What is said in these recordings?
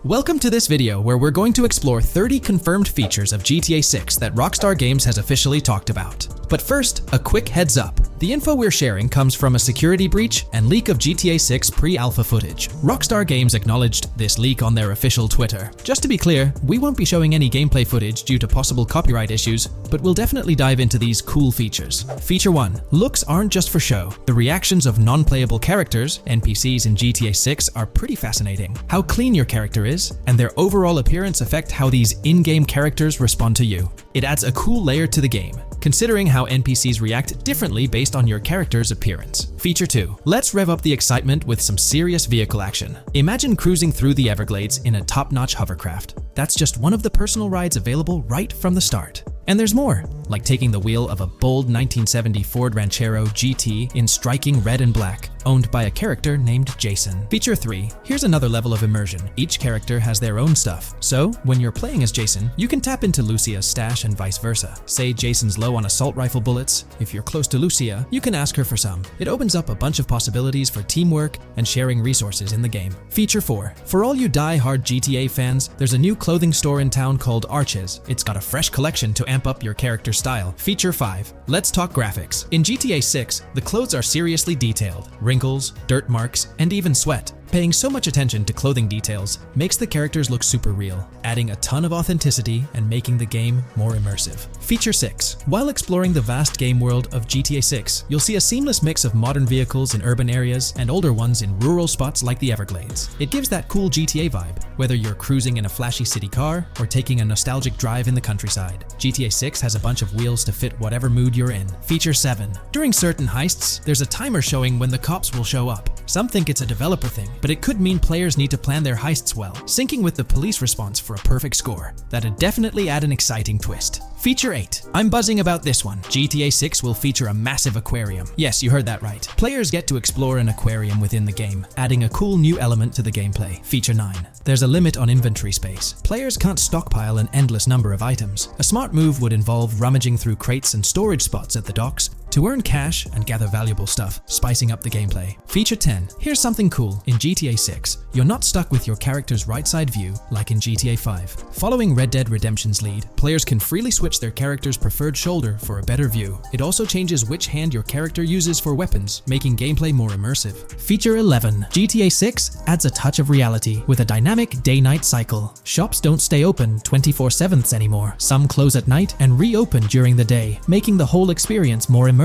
Welcome to this video where we're going to explore 30 confirmed features of GTA 6 that Rockstar Games has officially talked about. But first, a quick heads up. The info we're sharing comes from a security breach and leak of GTA 6 pre-alpha footage. Rockstar Games acknowledged this leak on their official Twitter. Just to be clear, we won't be showing any gameplay footage due to possible copyright issues, but we'll definitely dive into these cool features. Feature 1. Looks aren't just for show. The reactions of non-playable characters, NPCs in GTA 6, are pretty fascinating. How clean your character is, and their overall appearance affect how these in-game characters respond to you. It adds a cool layer to the game, considering how NPCs react differently based on your character's appearance. Feature 2. Let's rev up the excitement with some serious vehicle action. Imagine cruising through the Everglades in a top-notch hovercraft. That's just one of the personal rides available right from the start. And there's more, like taking the wheel of a bold 1970 Ford Ranchero GT in striking red and black, owned by a character named Jason. Feature 3. Here's another level of immersion. Each character has their own stuff, so when you're playing as Jason, you can tap into Lucia's stash and vice versa. Say Jason's low on assault rifle bullets. If you're close to Lucia, you can ask her for some. It opens up a bunch of possibilities for teamwork and sharing resources in the game. Feature 4. For all you die-hard GTA fans, there's a new clothing store in town called Arches. It's got a fresh collection to amp up your character's style. Feature 5. Let's talk graphics. In GTA 6, the clothes are seriously detailed. Wrinkles, dirt marks, and even sweat. Paying so much attention to clothing details makes the characters look super real, adding a ton of authenticity and making the game more immersive. Feature 6. While exploring the vast game world of GTA 6, you'll see a seamless mix of modern vehicles in urban areas and older ones in rural spots like the Everglades. It gives that cool GTA vibe, whether you're cruising in a flashy city car or taking a nostalgic drive in the countryside. GTA 6 has a bunch of wheels to fit whatever mood you're in. Feature 7. During certain heists, there's a timer showing when the cops will show up. Some think it's a developer thing, but it could mean players need to plan their heists well, syncing with the police response for a perfect score. That'd definitely add an exciting twist. Feature 8. I'm buzzing about this one. GTA 6 will feature a massive aquarium. Yes, you heard that right. Players get to explore an aquarium within the game, adding a cool new element to the gameplay. Feature 9. There's a limit on inventory space. Players can't stockpile an endless number of items. A smart move would involve rummaging through crates and storage spots at the docks to earn cash and gather valuable stuff, spicing up the gameplay. Feature 10. Here's something cool. In GTA 6, you're not stuck with your character's right side view like in GTA 5. Following Red Dead Redemption's lead, players can freely switch their character's preferred shoulder for a better view. It also changes which hand your character uses for weapons, making gameplay more immersive. Feature 11. GTA 6 adds a touch of reality with a dynamic day-night cycle. Shops don't stay open 24/7 anymore. Some close at night and reopen during the day, making the whole experience more immersive.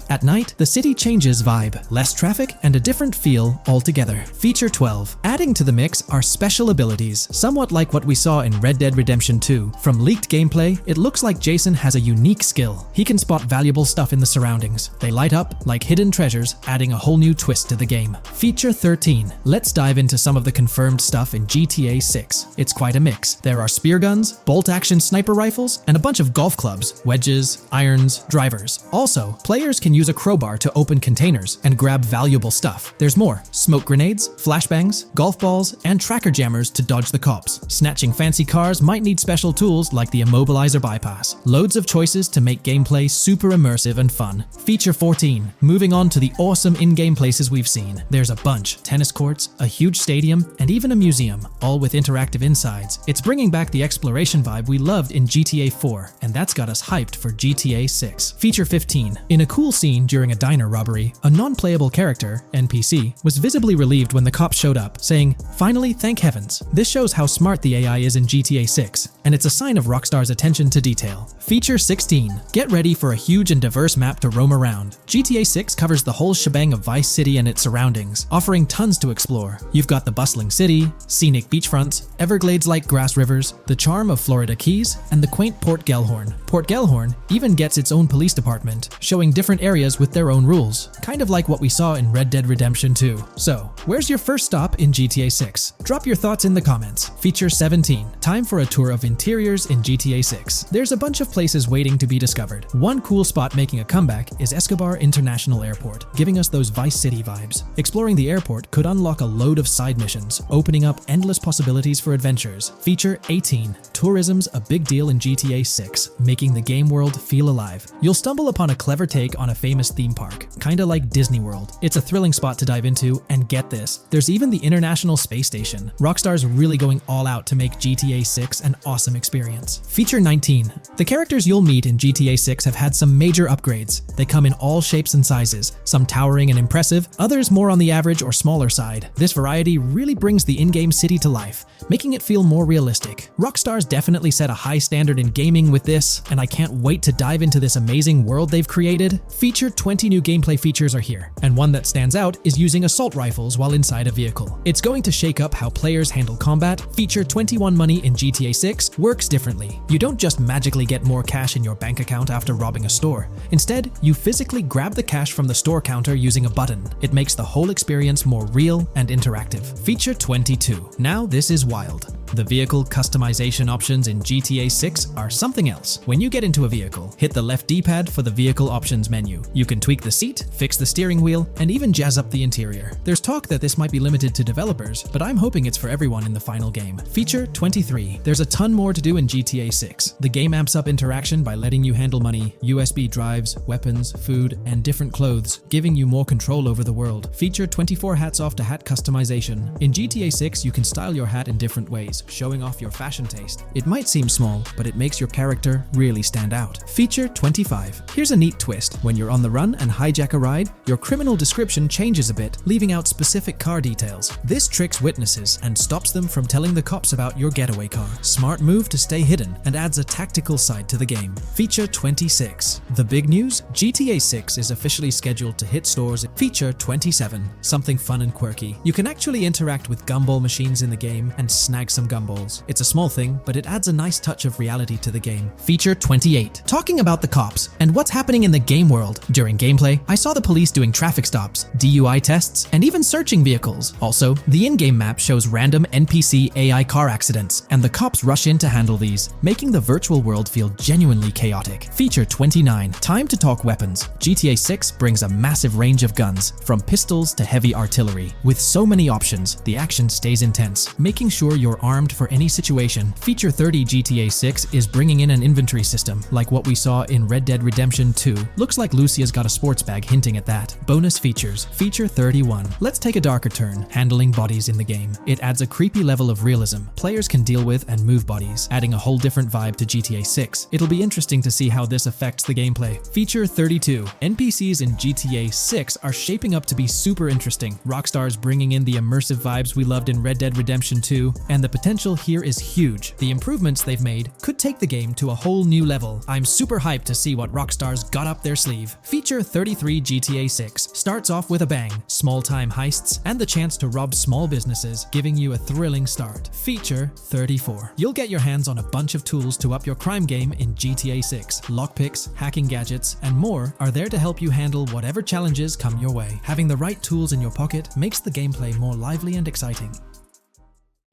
At night, the city changes vibe, less traffic, and a different feel altogether. Feature 12. Adding to the mix are special abilities, somewhat like what we saw in Red Dead Redemption 2. From leaked gameplay, it looks like Jason has a unique skill. He can spot valuable stuff in the surroundings. They light up like hidden treasures, adding a whole new twist to the game. Feature 13. Let's dive into some of the confirmed stuff in GTA 6. It's quite a mix. There are spear guns, bolt-action sniper rifles, and a bunch of golf clubs, wedges, irons, drivers. Also, players can use a crowbar to open containers and grab valuable stuff. There's more. Smoke grenades, flashbangs, golf balls, and tracker jammers to dodge the cops. Snatching fancy cars might need special tools like the immobilizer bypass. Loads of choices to make gameplay super immersive and fun. Feature 14. Moving on to the awesome in-game places we've seen. There's a bunch. Tennis courts, a huge stadium, and even a museum, all with interactive insides. It's bringing back the exploration vibe we loved in GTA 4, and that's got us hyped for GTA 6. Feature 15. In a cool scene during a diner robbery, a non-playable character, NPC, was visibly relieved when the cops showed up, saying, "Finally, thank heavens." This shows how smart the AI is in GTA 6, and it's a sign of Rockstar's attention to detail. Feature 16. Get ready for a huge and diverse map to roam around. GTA 6 covers the whole shebang of Vice City and its surroundings, offering tons to explore. You've got the bustling city, scenic beachfronts, Everglades-like grass rivers, the charm of Florida Keys, and the quaint Port Gellhorn. Port Gellhorn even gets its own police department, showing different areas with their own rules, kind of like what we saw in Red Dead Redemption 2. So, where's your first stop in GTA 6? Drop your thoughts in the comments. Feature 17. Time for a tour of interiors in GTA 6. There's a bunch of places waiting to be discovered. One cool spot making a comeback is Escobar International Airport, giving us those Vice City vibes. Exploring the airport could unlock a load of side missions, opening up endless possibilities for adventures. Feature 18. Tourism's a big deal in GTA 6, making the game world feel alive. You'll stumble upon a clever take on a famous theme park, kinda like Disney World. It's a thrilling spot to dive into, and get this, there's even the International Space Station. Rockstar's really going all out to make GTA 6 an awesome experience. Feature 19. The characters you'll meet in GTA 6 have had some major upgrades. They come in all shapes and sizes, some towering and impressive, others more on the average or smaller side. This variety really brings the in-game city to life, making it feel more realistic. Rockstar's definitely set a high standard in gaming with this, and I can't wait to dive into this amazing world they've created. Feature 20 new gameplay features are here, and one that stands out is using assault rifles while inside a vehicle. It's going to shake up how players handle combat. Feature 21 money in GTA 6 works differently. You don't just magically get more cash in your bank account after robbing a store. Instead, you physically grab the cash from the store counter using a button. It makes the whole experience more real and interactive. Feature 22. Now this is wild. The vehicle customization options in GTA 6 are something else. When you get into a vehicle, hit the left D-pad for the vehicle options menu. You can tweak the seat, fix the steering wheel, and even jazz up the interior. There's talk that this might be limited to developers, but I'm hoping it's for everyone in the final game. Feature 23. There's a ton more to do in GTA 6. The game amps up interaction by letting you handle money, USB drives, weapons, food, and different clothes, giving you more control over the world. Feature 24 hats off to hat customization. In GTA 6, you can style your hat in different ways, showing off your fashion taste. It might seem small, but it makes your character really stand out. Feature 25. Here's a neat twist. When you're on the run and hijack a ride, your criminal description changes a bit, leaving out specific car details. This tricks witnesses and stops them from telling the cops about your getaway car. Smart move to stay hidden and adds a tactical side to the game. Feature 26. The big news? GTA 6 is officially scheduled to hit stores. Feature 27. Something fun and quirky. You can actually interact with gumball machines in the game and snag some gumballs. It's a small thing, but it adds a nice touch of reality to the game. Feature 28. Talking about the cops and what's happening in the game world. During gameplay, I saw the police doing traffic stops, DUI tests, and even searching vehicles. Also, the in-game map shows random NPC AI car accidents, and the cops rush in to handle these, making the virtual world feel genuinely chaotic. Feature 29. Time to talk weapons. GTA 6 brings a massive range of guns, from pistols to heavy artillery. With so many options, the action stays intense, making sure you're armed for any situation. Feature 30. GTA 6 is bringing in an inventory system, like what we saw in Red Dead Redemption 2. Looks like Lucia's got a sports bag hinting at that. Bonus features. Feature 31. Let's take a darker turn, handling bodies in the game. It adds a creepy level of realism players can deal with and move bodies, adding a whole different vibe to GTA 6. It'll be interesting to see how this affects the gameplay. Feature 32. NPCs in GTA 6 are shaping up to be super interesting. Rockstar's bringing in the immersive vibes we loved in Red Dead Redemption 2, and the potential here is huge. The improvements they've made could take the game to a whole new level. I'm super hyped to see what Rockstar's got up their sleeve. Feature 33. GTA 6 starts off with a bang, small-time heists, and the chance to rob small businesses, giving you a thrilling start. Feature 34. You'll get your hands on a bunch of tools to up your crime game in GTA 6. Lockpicks, hacking gadgets, and more are there to help you handle whatever challenges come your way. Having the right tools in your pocket makes the gameplay more lively and exciting.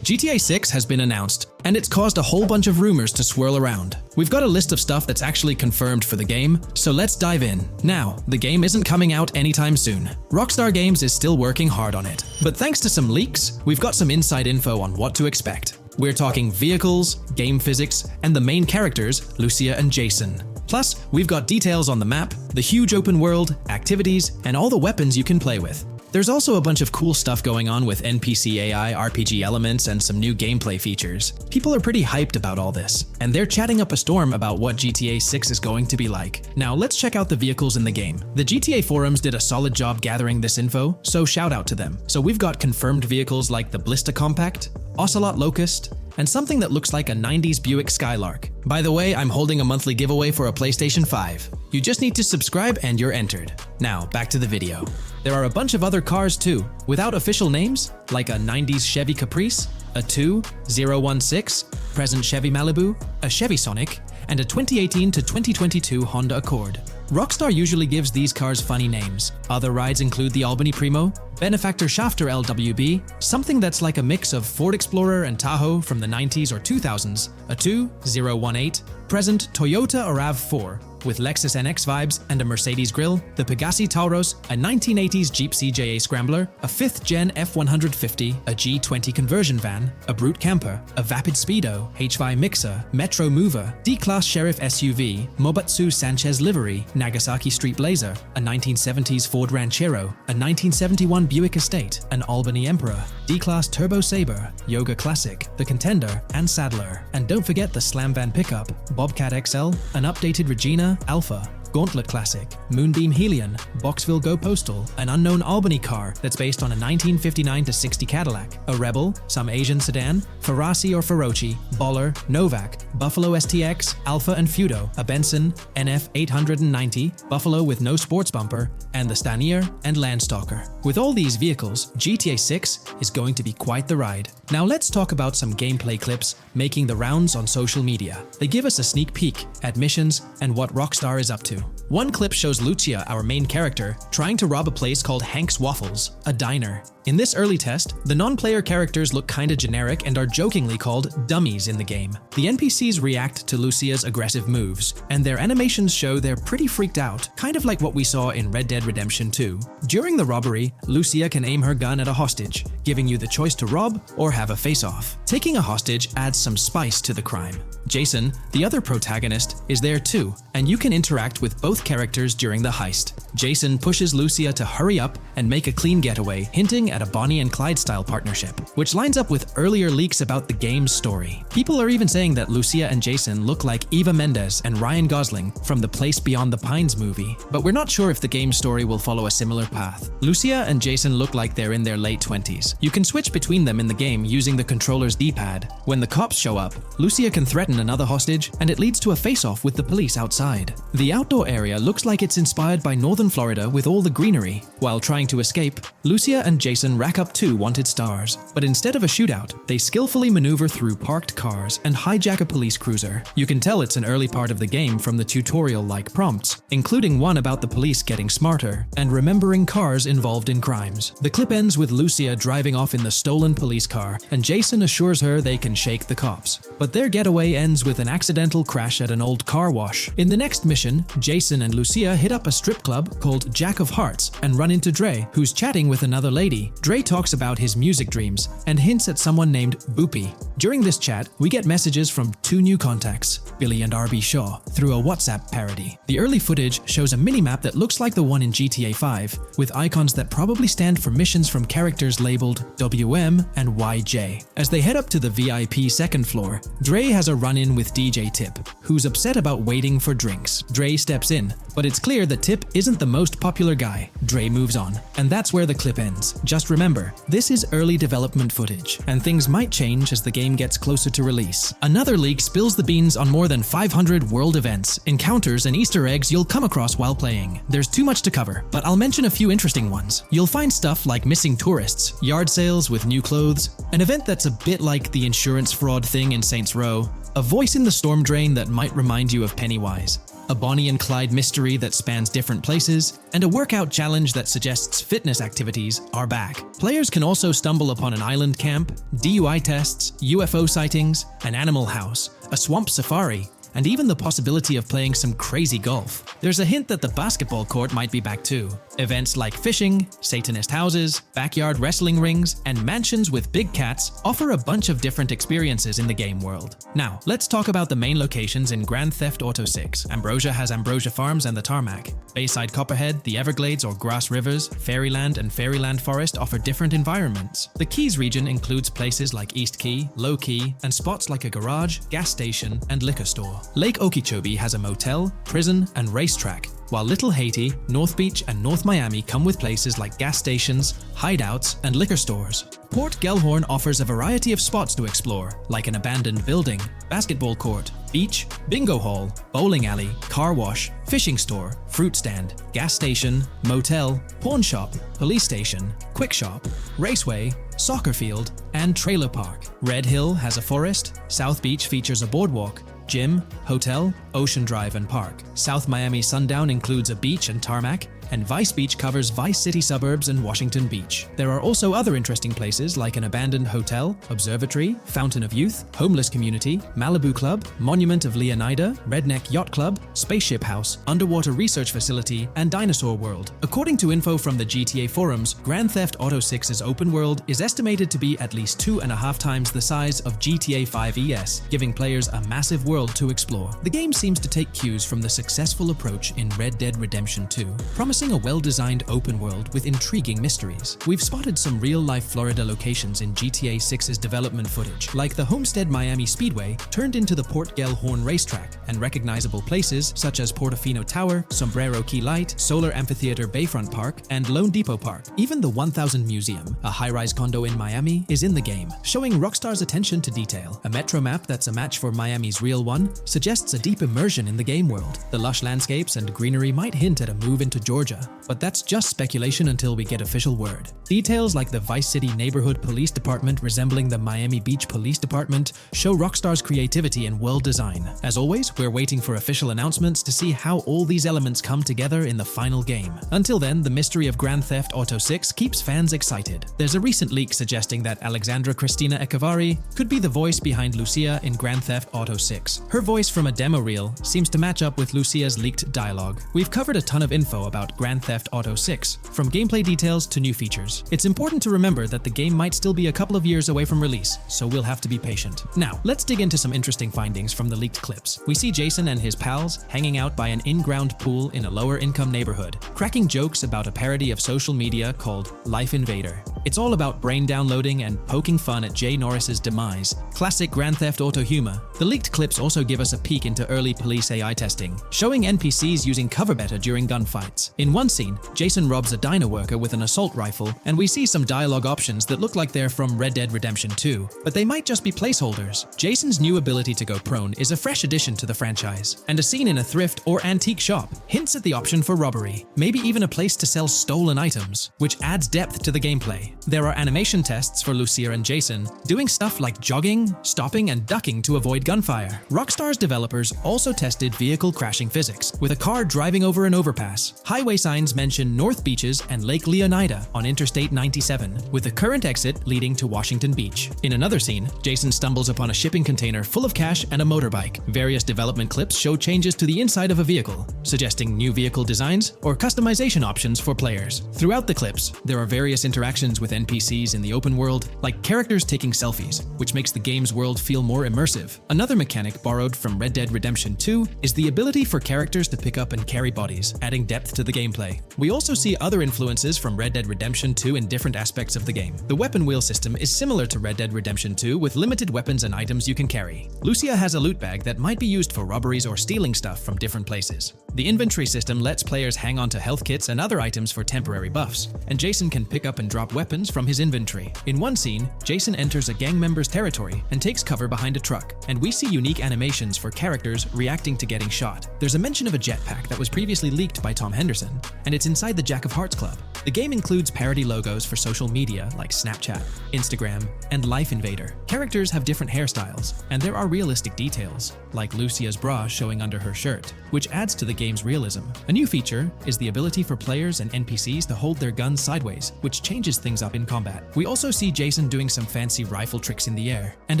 GTA 6 has been announced, and it's caused a whole bunch of rumors to swirl around. We've got a list of stuff that's actually confirmed for the game, so let's dive in. Now, the game isn't coming out anytime soon. Rockstar Games is still working hard on it, but thanks to some leaks, we've got some inside info on what to expect. We're talking vehicles, game physics, and the main characters, Lucia and Jason. Plus, we've got details on the map, the huge open world, activities, and all the weapons you can play with. There's also a bunch of cool stuff going on with NPC AI, RPG elements, and some new gameplay features. People are pretty hyped about all this, and they're chatting up a storm about what GTA 6 is going to be like. Now let's check out the vehicles in the game. The GTA forums did a solid job gathering this info, so shout out to them. So we've got confirmed vehicles like the Blista Compact, Ocelot Locust, and something that looks like a 90s Buick Skylark. By the way, I'm holding a monthly giveaway for a PlayStation 5. You just need to subscribe and you're entered. Now, back to the video. There are a bunch of other cars too, without official names, like a 90s Chevy Caprice, a 2016 present Chevy Malibu, a Chevy Sonic, and a 2018 to 2022 Honda Accord. Rockstar usually gives these cars funny names. Other rides include the Albany Primo, Benefactor Shafter LWB, something that's like a mix of Ford Explorer and Tahoe from the 90s or 2000s, a 2018 present Toyota RAV4, with Lexus NX vibes and a Mercedes grille, the Pegassi Tauros, a 1980s Jeep CJA Scrambler, a 5th-gen F150, a G20 conversion van, a Brute camper, a Vapid Speedo, HY Mixer, Metro Mover, D-Class Sheriff SUV, Mobatsu Sanchez livery, Nagasaki Street Blazer, a 1970s Ford Ranchero, a 1971 Buick Estate, an Albany Emperor, D-Class Turbo Sabre, Yoga Classic, the Contender, and Sadler. And don't forget the Slam Van pickup, Bobcat XL, an updated Regina, Alpha, Gauntlet Classic, Moonbeam Helion, Boxville Go Postal, an unknown Albany car that's based on a 1959-60 Cadillac, a Rebel, some Asian sedan, Ferrari or Feroci, Baller, Novak, Buffalo STX, Alpha and Feudo, a Benson, NF 890, Buffalo with no sports bumper, and the Stanier and Landstalker. With all these vehicles, GTA 6 is going to be quite the ride. Now let's talk about some gameplay clips making the rounds on social media. They give us a sneak peek at missions and what Rockstar is up to. One clip shows Lucia, our main character, trying to rob a place called Hank's Waffles, a diner. In this early test, the non-player characters look kinda generic and are jokingly called dummies in the game. The NPCs react to Lucia's aggressive moves, and their animations show they're pretty freaked out, kind of like what we saw in Red Dead Redemption 2. During the robbery, Lucia can aim her gun at a hostage, giving you the choice to rob or have a face-off. Taking a hostage adds some spice to the crime. Jason, the other protagonist, is there too, and you can interact with both characters during the heist. Jason pushes Lucia to hurry up and make a clean getaway, hinting at a Bonnie and Clyde-style partnership, which lines up with earlier leaks about the game's story. People are even saying that Lucia and Jason look like Eva Mendes and Ryan Gosling from the Place Beyond the Pines movie, but we're not sure if the game's story will follow a similar path. Lucia and Jason look like they're in their late 20s. You can switch between them in the game using the controller's D-pad. When the cops show up, Lucia can threaten another hostage, and it leads to a face-off with the police outside. The outdoor area looks like it's inspired by northern Florida with all the greenery. While trying to escape, Lucia and Jason rack up 2 wanted stars, but instead of a shootout, they skillfully maneuver through parked cars and hijack a police cruiser. You can tell it's an early part of the game from the tutorial-like prompts, including one about the police getting smarter and remembering cars involved in crimes. The clip ends with Lucia driving off in the stolen police car, and Jason assures her they can shake the cops. But their getaway ends with an accidental crash at an old car wash. In the next mission, Jason and Lucia hit up a strip club called Jack of Hearts and run into Dre, who's chatting with another lady. Dre talks about his music dreams and hints at someone named Boopy. During this chat, we get messages from 2 new contacts, Billy and RB Shaw, through a WhatsApp parody. The early footage shows a minimap that looks like the one in GTA 5, with icons that probably stand for missions from characters labeled WM and YJ. As they head up to the VIP second floor, Dre has a run-in with DJ Tip, who's upset about waiting for drinks. Dre steps in, but it's clear that Tip isn't the most popular guy. Dre moves on, and that's where the clip ends. Just remember, this is early development footage, and things might change as the game gets closer to release. Another leak spills the beans on more than 500 world events, encounters, and Easter eggs you'll come across while playing. There's too much to cover, but I'll mention a few interesting ones. You'll find stuff like missing tourists, yard sales with new clothes, an event that's a bit like the insurance fraud thing in Saints Row, a voice in the storm drain that might remind you of Pennywise, a Bonnie and Clyde mystery that spans different places, and a workout challenge that suggests fitness activities are back. Players can also stumble upon an island camp, DUI tests, UFO sightings, an animal house, a swamp safari, and even the possibility of playing some crazy golf. There's a hint that the basketball court might be back too. Events like fishing, Satanist houses, backyard wrestling rings, and mansions with big cats offer a bunch of different experiences in the game world. Now, let's talk about the main locations in Grand Theft Auto 6. Ambrosia has Ambrosia Farms and the Tarmac. Bayside Copperhead, the Everglades or Grass Rivers, Fairyland and Fairyland Forest offer different environments. The Keys region includes places like East Key, Low Key, and spots like a garage, gas station, and liquor store. Lake Okeechobee has a motel, prison, and racetrack, while Little Haiti, North Beach, and North Miami come with places like gas stations, hideouts, and liquor stores. Port Gellhorn offers a variety of spots to explore, like an abandoned building, basketball court, beach, bingo hall, bowling alley, car wash, fishing store, fruit stand, gas station, motel, pawn shop, police station, quick shop, raceway, soccer field, and trailer park. Red Hill has a forest, South Beach features a boardwalk, gym, hotel, Ocean Drive and park. South Miami Sundown includes a beach and tarmac, and Vice Beach covers Vice City suburbs and Washington Beach. There are also other interesting places like an abandoned hotel, observatory, Fountain of Youth, homeless community, Malibu Club, Monument of Leonida, Redneck Yacht Club, Spaceship House, underwater research facility, and Dinosaur World. According to info from the GTA forums, Grand Theft Auto 6's open world is estimated to be at least 2.5 times the size of GTA 5 ES, giving players a massive world to explore. The game seems to take cues from the successful approach in Red Dead Redemption 2, promising a well-designed open world with intriguing mysteries. We've spotted some real-life Florida locations in GTA 6's development footage, like the Homestead Miami Speedway turned into the Port Gale-Horn racetrack, and recognizable places such as Portofino Tower, Sombrero Key Light, Solar Amphitheater Bayfront Park, and Lone Depot Park. Even the 1000 Museum, a high-rise condo in Miami, is in the game, showing Rockstar's attention to detail. A metro map that's a match for Miami's real one suggests a deep immersion in the game world. The lush landscapes and greenery might hint at a move into Georgia, but that's just speculation until we get official word. Details like the Vice City Neighborhood Police Department resembling the Miami Beach Police Department show Rockstar's creativity and world design. As always, we're waiting for official announcements to see how all these elements come together in the final game. Until then, the mystery of Grand Theft Auto 6 keeps fans excited. There's a recent leak suggesting that Alexandra Christina Echevarri could be the voice behind Lucia in Grand Theft Auto 6. Her voice from a demo reel seems to match up with Lucia's leaked dialogue. We've covered a ton of info about Grand Theft Auto 6, from gameplay details to new features. It's important to remember that the game might still be a couple of years away from release, so we'll have to be patient. Now, let's dig into some interesting findings from the leaked clips. We see Jason and his pals hanging out by an in-ground pool in a lower-income neighborhood, cracking jokes about a parody of social media called Life Invader. It's all about brain downloading and poking fun at Jay Norris's demise. Classic Grand Theft Auto humor. The leaked clips also give us a peek into early police AI testing, showing NPCs using cover better during gunfights. In one scene, Jason robs a diner worker with an assault rifle, and we see some dialogue options that look like they're from Red Dead Redemption 2, but they might just be placeholders. Jason's new ability to go prone is a fresh addition to the franchise, and a scene in a thrift or antique shop hints at the option for robbery, maybe even a place to sell stolen items, which adds depth to the gameplay. There are animation tests for Lucia and Jason, doing stuff like jogging, stopping, and ducking to avoid gunfire. Rockstar's developers also tested vehicle crashing physics, with a car driving over an overpass. Highway signs mention North Beaches and Lake Leonida on Interstate 97, with the current exit leading to Washington Beach. In another scene, Jason stumbles upon a shipping container full of cash and a motorbike. Various development clips show changes to the inside of a vehicle, suggesting new vehicle designs or customization options for players. Throughout the clips, there are various interactions with NPCs in the open world, like characters taking selfies, which makes the game's world feel more immersive. Another mechanic borrowed from Red Dead Redemption 2 is the ability for characters to pick up and carry bodies, adding depth to the gameplay. We also see other influences from Red Dead Redemption 2 in different aspects of the game. The weapon wheel system is similar to Red Dead Redemption 2 with limited weapons and items you can carry. Lucia has a loot bag that might be used for robberies or stealing stuff from different places. The inventory system lets players hang on to health kits and other items for temporary buffs, and Jason can pick up and drop weapons from his inventory. In one scene, Jason enters a gang member's territory and takes cover behind a truck, and we see unique animations for characters reacting to getting shot. There's a mention of a jetpack that was previously leaked by Tom Henderson, and it's inside the Jack of Hearts Club. The game includes parody logos for social media like Snapchat, Instagram, and Life Invader. Characters have different hairstyles, and there are realistic details, like Lucia's bra showing under her shirt, which adds to the game's realism. A new feature is the ability for players and NPCs to hold their guns sideways, which changes things up in combat. We also see Jason doing some fancy rifle tricks in the air, and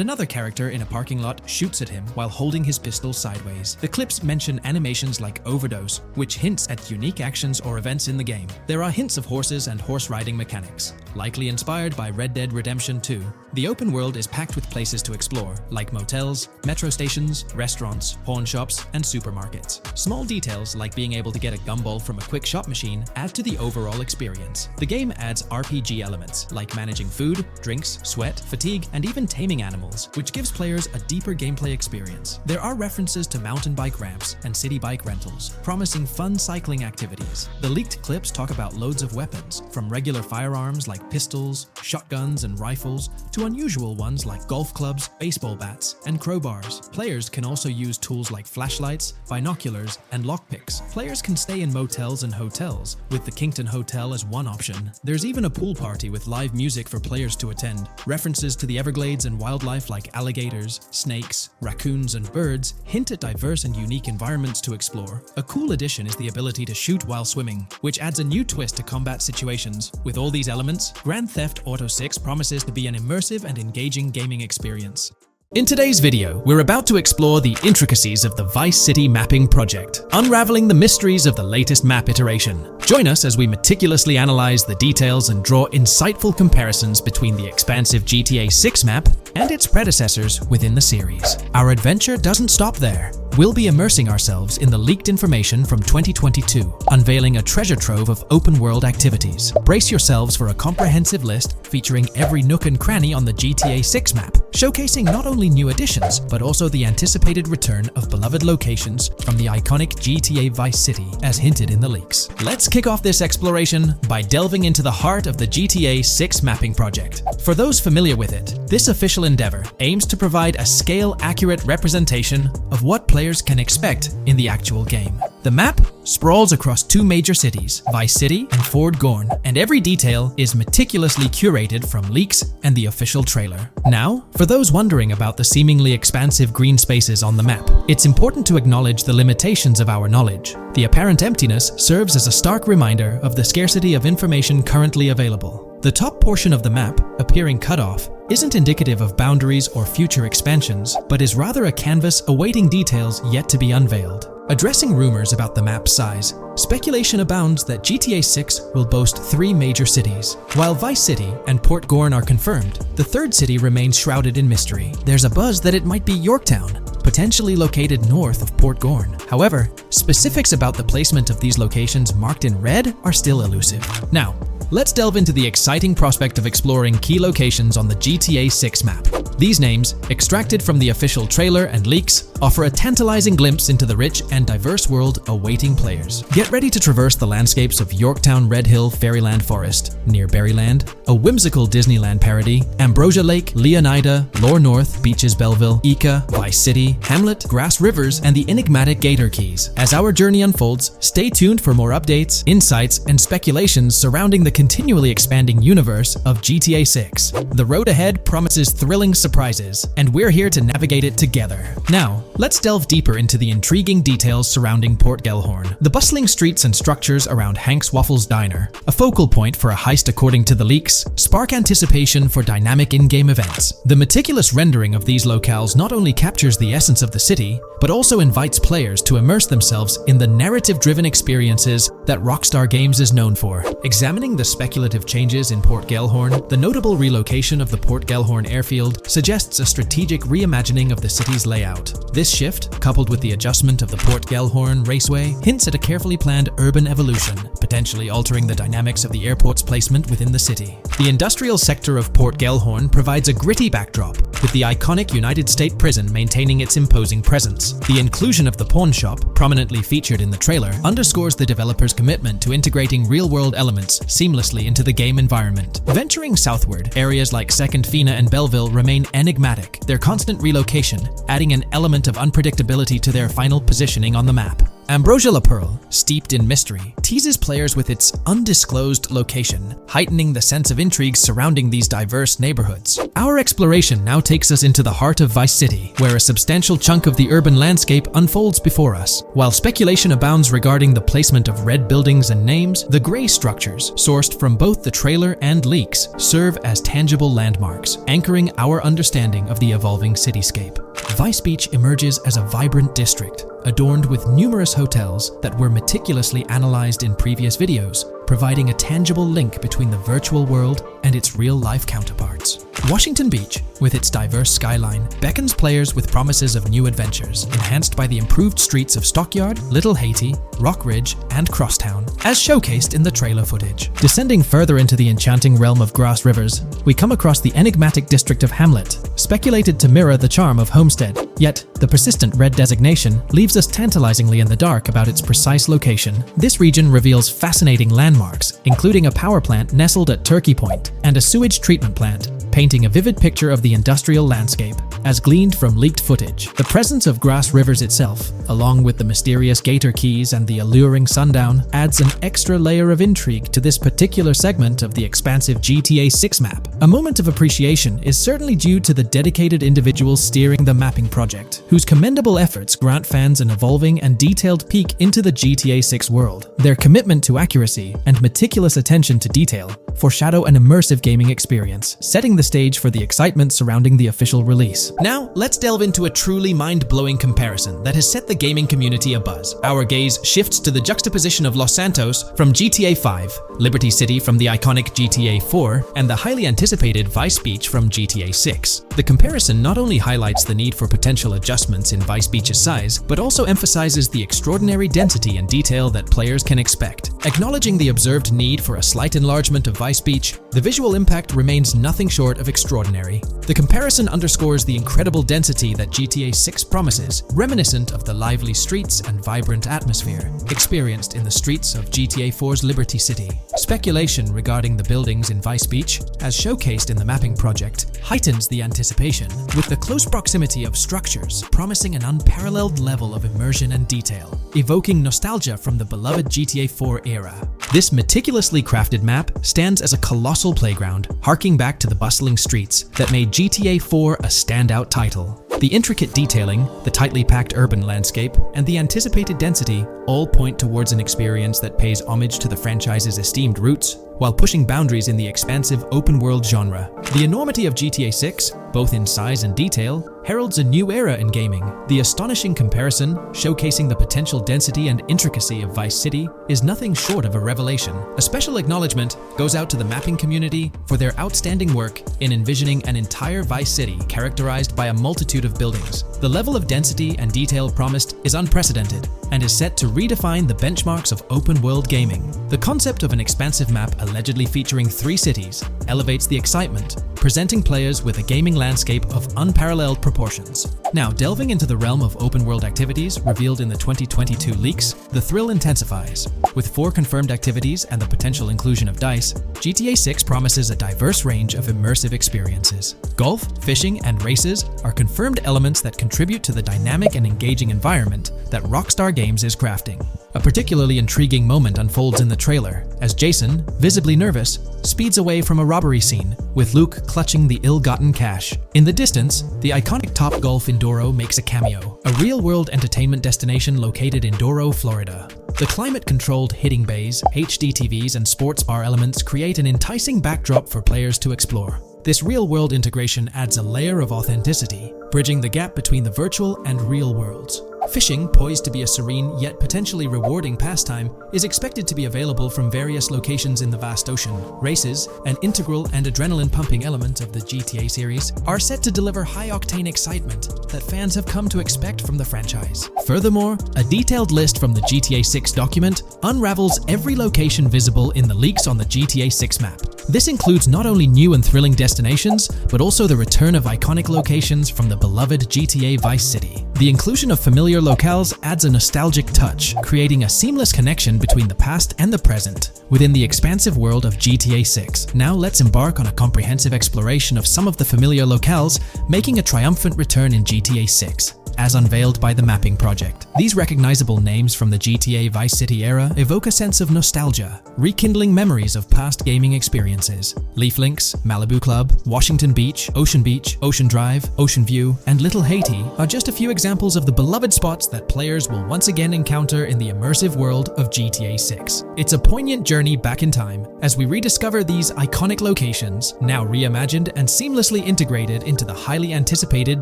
another character in a parking lot shoots at him while holding his pistol sideways. The clips mention animations like overdose, which hints at unique actions or events in the game. There are hints of horses and horse riding mechanics, likely inspired by Red Dead Redemption 2. The open world is packed with places to explore, like motels, metro stations, restaurants, pawn shops, and supermarkets. Small details like being able to get a gumball from a quick shop machine add to the overall experience. The game adds RPG elements, like managing food, drinks, sweat, fatigue, and even taming animals, which gives players a deeper gameplay experience. There are references to mountain bike ramps and city bike rentals, promising fun cycling activities. The leaked clips talk about loads of weapons, from regular firearms like pistols, shotguns, and rifles, to unusual ones like golf clubs, baseball bats, and crowbars. Players can also use tools like flashlights, binoculars, and lockpicks. Players can stay in motels and hotels, with the Kington Hotel as one option. There's even a pool party with live music for players to attend. References to the Everglades and wildlife like alligators, snakes, raccoons, and birds hint at diverse and unique environments to explore. A cool addition is the ability to shoot while swimming, which adds a new twist to combat situations. With all these elements, Grand Theft Auto 6 promises to be an immersive and engaging gaming experience. In today's video, we're about to explore the intricacies of the Vice City mapping project, unraveling the mysteries of the latest map iteration. Join us as we meticulously analyze the details and draw insightful comparisons between the expansive GTA 6 map and its predecessors within the series. Our adventure doesn't stop there. We'll be immersing ourselves in the leaked information from 2022, unveiling a treasure trove of open-world activities. Brace yourselves for a comprehensive list featuring every nook and cranny on the GTA 6 map, showcasing not only new additions, but also the anticipated return of beloved locations from the iconic GTA Vice City, as hinted in the leaks. Let's kick off this exploration by delving into the heart of the GTA 6 mapping project. For those familiar with it, this official endeavor aims to provide a scale-accurate representation of what players can expect in the actual game. The map sprawls across two major cities, Vice City and Fort Gorn, and every detail is meticulously curated from leaks and the official trailer. Now, for those wondering about the seemingly expansive green spaces on the map, it's important to acknowledge the limitations of our knowledge. The apparent emptiness serves as a stark reminder of the scarcity of information currently available. The top portion of the map, appearing cut off, isn't indicative of boundaries or future expansions, but is rather a canvas awaiting details yet to be unveiled. Addressing rumors about the map's size, speculation abounds that GTA 6 will boast 3 major cities. While Vice City and Port Gorn are confirmed, the third city remains shrouded in mystery. There's a buzz that it might be Yorktown, potentially located north of Port Gorn. However, specifics about the placement of these locations marked in red are still elusive. Now, let's delve into the exciting prospect of exploring key locations on the GTA 6 map. These names, extracted from the official trailer and leaks, offer a tantalizing glimpse into the rich and diverse world awaiting players. Get ready to traverse the landscapes of Yorktown Red Hill Fairyland Forest, near Berryland, a whimsical Disneyland parody, Ambrosia Lake, Leonida, Lore North, Beaches Belleville, Ica, Vice City, Hamlet, Grass Rivers, and the enigmatic Gator Keys. As our journey unfolds, stay tuned for more updates, insights, and speculations surrounding the continually expanding universe of GTA 6. The road ahead promises thrilling surprises, and we're here to navigate it together. Now, let's delve deeper into the intriguing details surrounding Port Gellhorn. The bustling streets and structures around Hank's Waffles Diner, a focal point for a heist according to the leaks, spark anticipation for dynamic in-game events. The meticulous rendering of these locales not only captures the essence of the city, but also invites players to immerse themselves in the narrative-driven experiences that Rockstar Games is known for. Examining the speculative changes in Port Gellhorn, the notable relocation of the Port Gellhorn airfield suggests a strategic reimagining of the city's layout. This shift, coupled with the adjustment of the Port Gellhorn Raceway, hints at a carefully planned urban evolution, potentially altering the dynamics of the airport's placement within the city. The industrial sector of Port Gellhorn provides a gritty backdrop, with the iconic United States prison maintaining its imposing presence. The inclusion of the pawn shop, prominently featured in the trailer, underscores the developer's commitment to integrating real-world elements seamlessly into the game environment. Venturing southward, areas like Second Fina and Belleville remain enigmatic, their constant relocation adding an element of unpredictability to their final positioning on the map. Ambrosia La Pearl, steeped in mystery, teases players with its undisclosed location, heightening the sense of intrigue surrounding these diverse neighborhoods. Our exploration now takes us into the heart of Vice City, where a substantial chunk of the urban landscape unfolds before us. While speculation abounds regarding the placement of red buildings and names, the gray structures, sourced from both the trailer and leaks, serve as tangible landmarks, anchoring our understanding of the evolving cityscape. Vice Beach emerges as a vibrant district, adorned with numerous hotels that were meticulously analyzed in previous videos, providing a tangible link between the virtual world and its real-life counterparts. Washington Beach, with its diverse skyline, beckons players with promises of new adventures, enhanced by the improved streets of Stockyard, Little Haiti, Rock Ridge, and Crosstown, as showcased in the trailer footage. Descending further into the enchanting realm of Grass Rivers, we come across the enigmatic district of Hamlet, speculated to mirror the charm of Homestead. Yet, the persistent red designation leaves us tantalizingly in the dark about its precise location. This region reveals fascinating landmarks, including a power plant nestled at Turkey Point and a sewage treatment plant, painting a vivid picture of the industrial landscape, as gleaned from leaked footage. The presence of Grass Rivers itself, along with the mysterious Gator Keys and the alluring sundown, adds an extra layer of intrigue to this particular segment of the expansive GTA 6 map. A moment of appreciation is certainly due to the dedicated individuals steering the mapping project, whose commendable efforts grant fans an evolving and detailed peek into the GTA 6 world. Their commitment to accuracy and meticulous attention to detail foreshadow an immersive gaming experience, setting the stage for the excitement surrounding the official release. Now, let's delve into a truly mind-blowing comparison that has set the gaming community abuzz. Our gaze shifts to the juxtaposition of Los Santos from GTA 5, Liberty City from the iconic GTA 4, and the highly anticipated Vice Beach from GTA 6. The comparison not only highlights the need for potential adjustments in Vice Beach's size, but also emphasizes the extraordinary density and detail that players can expect. Acknowledging the observed need for a slight enlargement of Vice Beach, the visual impact remains nothing short of extraordinary. The comparison underscores the incredible density that GTA 6 promises, reminiscent of the lively streets and vibrant atmosphere experienced in the streets of GTA 4's Liberty City. Speculation regarding the buildings in Vice Beach, as showcased in the mapping project, heightens the anticipation, with the close proximity of structures promising an unparalleled level of immersion and detail, evoking nostalgia from the beloved GTA 4 era. This meticulously crafted map stands as a colossal playground, harking back to the bustling streets that made GTA 4 a standout title. The intricate detailing, the tightly packed urban landscape, and the anticipated density all point towards an experience that pays homage to the franchise's esteemed roots, while pushing boundaries in the expansive open-world genre. The enormity of GTA 6, both in size and detail, heralds a new era in gaming. The astonishing comparison, showcasing the potential density and intricacy of Vice City, is nothing short of a revelation. A special acknowledgement goes out to the mapping community for their outstanding work in envisioning an entire Vice City characterized by a multitude of buildings. The level of density and detail promised is unprecedented and is set to redefine the benchmarks of open-world gaming. The concept of an expansive map allegedly featuring 3 cities elevates the excitement, presenting players with a gaming landscape of unparalleled proportions. Now, delving into the realm of open-world activities revealed in the 2022 leaks, the thrill intensifies. With 4 confirmed activities and the potential inclusion of DICE, GTA 6 promises a diverse range of immersive experiences. Golf, fishing, and races are confirmed elements that contribute to the dynamic and engaging environment that Rockstar Games is crafting. A particularly intriguing moment unfolds in the trailer, as Jason, visibly nervous, speeds away from a robbery scene, with Luke clutching the ill-gotten cash. In the distance, the iconic Topgolf in Doro makes a cameo, a real-world entertainment destination located in Doro, Florida. The climate-controlled hitting bays, HD TVs, and sports bar elements create an enticing backdrop for players to explore. This real-world integration adds a layer of authenticity, bridging the gap between the virtual and real worlds. Fishing, poised to be a serene yet potentially rewarding pastime, is expected to be available from various locations in the vast ocean. Races, an integral and adrenaline-pumping element of the GTA series, are set to deliver high-octane excitement that fans have come to expect from the franchise. Furthermore, a detailed list from the GTA 6 document unravels every location visible in the leaks on the GTA 6 map. This includes not only new and thrilling destinations, but also the return of iconic locations from the beloved GTA Vice City. The inclusion of familiar locales adds a nostalgic touch, creating a seamless connection between the past and the present within the expansive world of GTA 6. Now let's embark on a comprehensive exploration of some of the familiar locales making a triumphant return in GTA 6. As unveiled by the mapping project. These recognizable names from the GTA Vice City era evoke a sense of nostalgia, rekindling memories of past gaming experiences. Leaf Links, Malibu Club, Washington Beach, Ocean Drive, Ocean View, and Little Haiti are just a few examples of the beloved spots that players will once again encounter in the immersive world of GTA 6. It's a poignant journey back in time as we rediscover these iconic locations, now reimagined and seamlessly integrated into the highly anticipated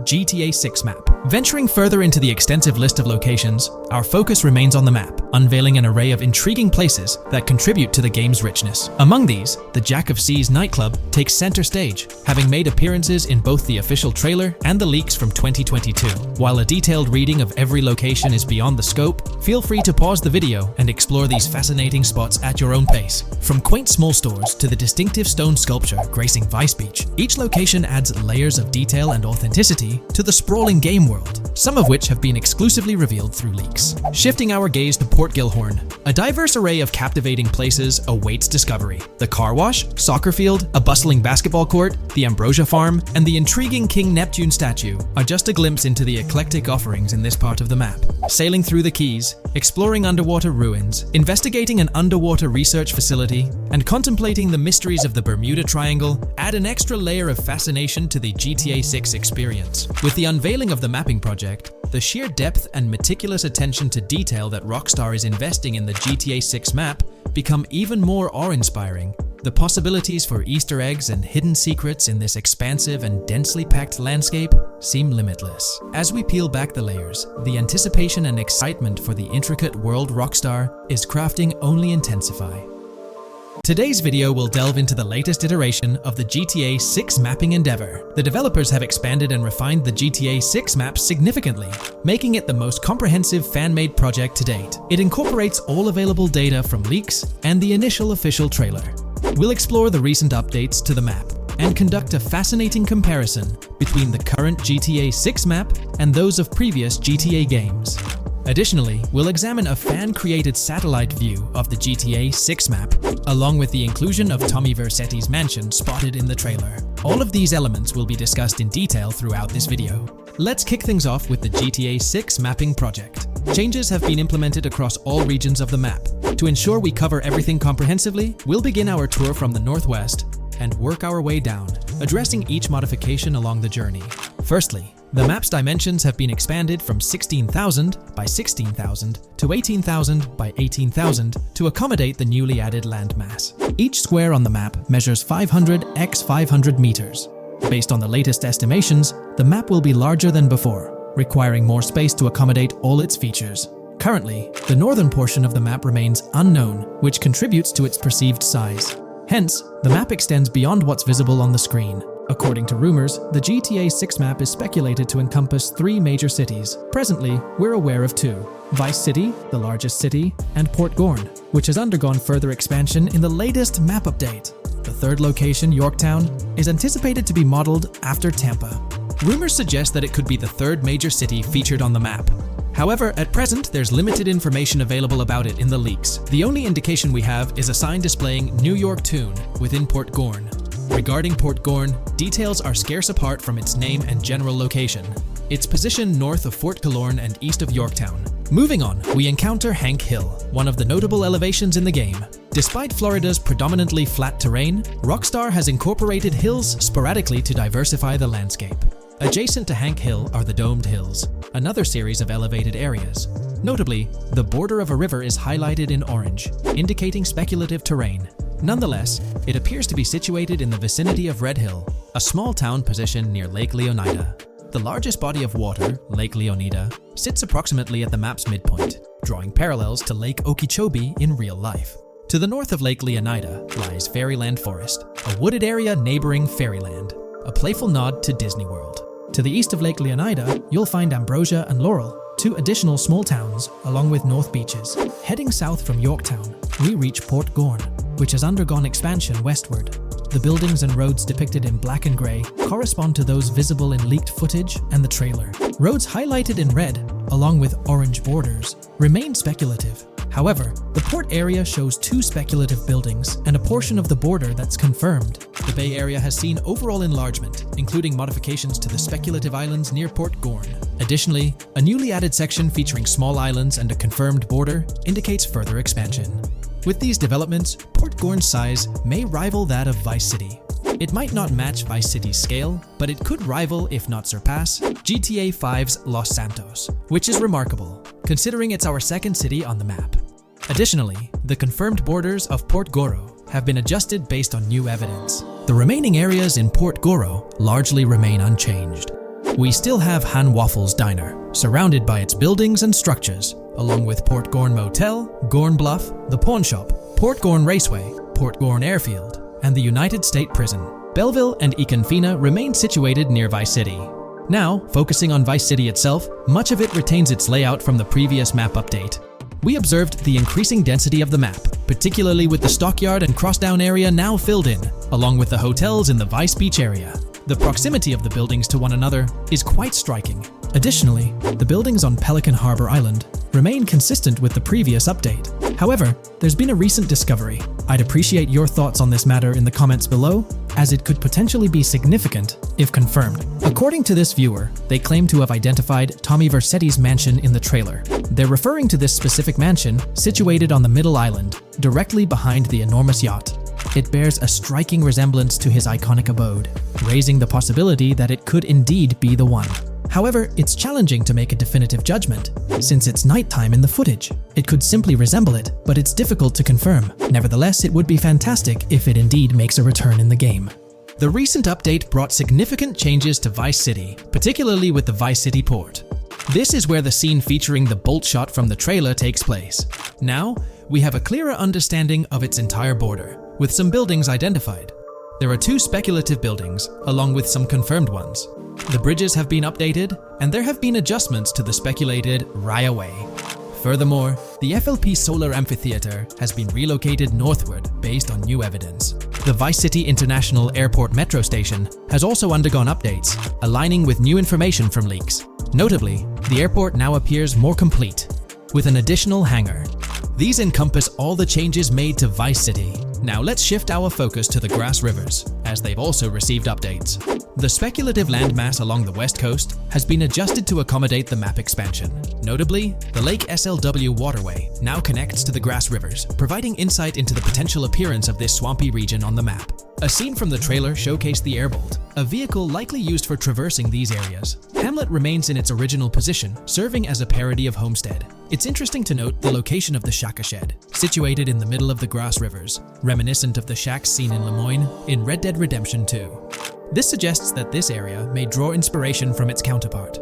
GTA 6 map. Venturing further into the extensive list of locations, our focus remains on the map, unveiling an array of intriguing places that contribute to the game's richness. Among these, the Jack of Seas nightclub takes center stage, having made appearances in both the official trailer and the leaks from 2022. While a detailed reading of every location is beyond the scope, feel free to pause the video and explore these fascinating spots at your own pace. From quaint small stores to the distinctive stone sculpture gracing Vice Beach, each location adds layers of detail and authenticity to the sprawling game world, some of which have been exclusively revealed through leaks. Shifting our gaze to Port Gilhorn, a diverse array of captivating places awaits discovery. The car wash, soccer field, a bustling basketball court, the Ambrosia farm, and the intriguing King Neptune statue are just a glimpse into the eclectic offerings in this part of the map. Sailing through the Keys, exploring underwater ruins, investigating an underwater research facility, and contemplating the mysteries of the Bermuda Triangle add an extra layer of fascination to the GTA 6 experience. With the unveiling of the mapping project, the sheer depth and meticulous attention to detail that Rockstar is investing in the GTA 6 map become even more awe-inspiring. The possibilities for Easter eggs and hidden secrets in this expansive and densely packed landscape seem limitless. As we peel back the layers, the anticipation and excitement for the intricate world Rockstar is crafting only intensify. Today's video will delve into the latest iteration of the GTA 6 mapping endeavor. The developers have expanded and refined the GTA 6 map significantly, making it the most comprehensive fan-made project to date. It incorporates all available data from leaks and the initial official trailer. We'll explore the recent updates to the map and conduct a fascinating comparison between the current GTA 6 map and those of previous GTA games. Additionally, we'll examine a fan-created satellite view of the GTA 6 map, along with the inclusion of Tommy Vercetti's mansion spotted in the trailer. All of these elements will be discussed in detail throughout this video. Let's kick things off with the GTA 6 mapping project. Changes have been implemented across all regions of the map. To ensure we cover everything comprehensively, we'll begin our tour from the northwest and work our way down, addressing each modification along the journey. Firstly, the map's dimensions have been expanded from 16,000 by 16,000 to 18,000 by 18,000 to accommodate the newly added landmass. Each square on the map measures 500 x 500 meters. Based on the latest estimations, the map will be larger than before, requiring more space to accommodate all its features. Currently, the northern portion of the map remains unknown, which contributes to its perceived size. Hence, the map extends beyond what's visible on the screen. According to rumors, the GTA 6 map is speculated to encompass 3 major cities. Presently, we're aware of 2. Vice City, the largest city, and Port Gorn, which has undergone further expansion in the latest map update. The third location, Yorktown, is anticipated to be modeled after Tampa. Rumors suggest that it could be the third major city featured on the map. However, at present, there's limited information available about it in the leaks. The only indication we have is a sign displaying New York Tune within Port Gorn. Regarding Port Gorn, details are scarce apart from its name and general location. It's positioned north of Fort Killorn and east of Yorktown. Moving on, we encounter Hank Hill, one of the notable elevations in the game. Despite Florida's predominantly flat terrain, Rockstar has incorporated hills sporadically to diversify the landscape. Adjacent to Hank Hill are the Domed Hills, another series of elevated areas. Notably, the border of a river is highlighted in orange, indicating speculative terrain. Nonetheless, it appears to be situated in the vicinity of Red Hill, a small town positioned near Lake Leonida. The largest body of water, Lake Leonida, sits approximately at the map's midpoint, drawing parallels to Lake Okeechobee in real life. To the north of Lake Leonida lies Fairyland Forest, a wooded area neighboring Fairyland, a playful nod to Disney World. To the east of Lake Leonida, you'll find Ambrosia and Laurel, 2 additional small towns, along with North Beaches. Heading south from Yorktown, we reach Port Gorn, which has undergone expansion westward. The buildings and roads depicted in black and grey correspond to those visible in leaked footage and the trailer. Roads highlighted in red, along with orange borders, remain speculative. However, the port area shows 2 speculative buildings and a portion of the border that's confirmed. The Bay Area has seen overall enlargement, including modifications to the speculative islands near Port Gorn. Additionally, a newly added section featuring small islands and a confirmed border indicates further expansion. With these developments, Port Gorn's size may rival that of Vice City. It might not match Vice City's scale, but it could rival, if not surpass, GTA 5's Los Santos, which is remarkable, considering it's our second city on the map. Additionally, the confirmed borders of Port Goro have been adjusted based on new evidence. The remaining areas in Port Goro largely remain unchanged. we still have Han Waffles Diner, surrounded by its buildings and structures, along with Port Gorn Motel, Gorn Bluff, the Pawn Shop, Port Gorn Raceway, Port Gorn Airfield, and the United State Prison. Belleville and Econfina remain situated near Vice City. Now, focusing on Vice City itself, much of it retains its layout from the previous map update. We observed the increasing density of the map, particularly with the Stockyard and Crossdown area now filled in, along with the hotels in the Vice Beach area. The proximity of the buildings to one another is quite striking. Additionally, the buildings on Pelican Harbor Island remain consistent with the previous update. However, there's been a recent discovery. I'd appreciate your thoughts on this matter in the comments below, as it could potentially be significant if confirmed. According to this viewer, they claim to have identified Tommy Vercetti's mansion in the trailer. They're referring to this specific mansion situated on the middle island, directly behind the enormous yacht. It bears a striking resemblance to his iconic abode, raising the possibility that it could indeed be the one. However, it's challenging to make a definitive judgment, since it's nighttime in the footage. It could simply resemble it, but it's difficult to confirm. Nevertheless, it would be fantastic if it indeed makes a return in the game. The recent update brought significant changes to Vice City, particularly with the Vice City port. This is where the scene featuring the bolt shot from the trailer takes place. Now, we have a clearer understanding of its entire border, with some buildings identified. There are 2 speculative buildings, along with some confirmed ones. The bridges have been updated, and there have been adjustments to the speculated Raya Way. Furthermore, the FLP Solar Amphitheater has been relocated northward based on new evidence. The Vice City International Airport metro station has also undergone updates, aligning with new information from leaks. Notably, the airport now appears more complete, with an additional hangar. These encompass all the changes made to Vice City. Now let's shift our focus to the Grass Rivers, as they've also received updates. The speculative landmass along the west coast has been adjusted to accommodate the map expansion. Notably, the Lake SLW waterway now connects to the Grass Rivers, providing insight into the potential appearance of this swampy region on the map. A scene from the trailer showcased the Airbolt, a vehicle likely used for traversing these areas. Hamlet remains in its original position, serving as a parody of Homestead. It's interesting to note the location of the Shaka Shed, situated in the middle of the Grass Rivers, reminiscent of the shacks seen in Lemoyne in Red Dead Redemption 2. This suggests that this area may draw inspiration from its counterpart.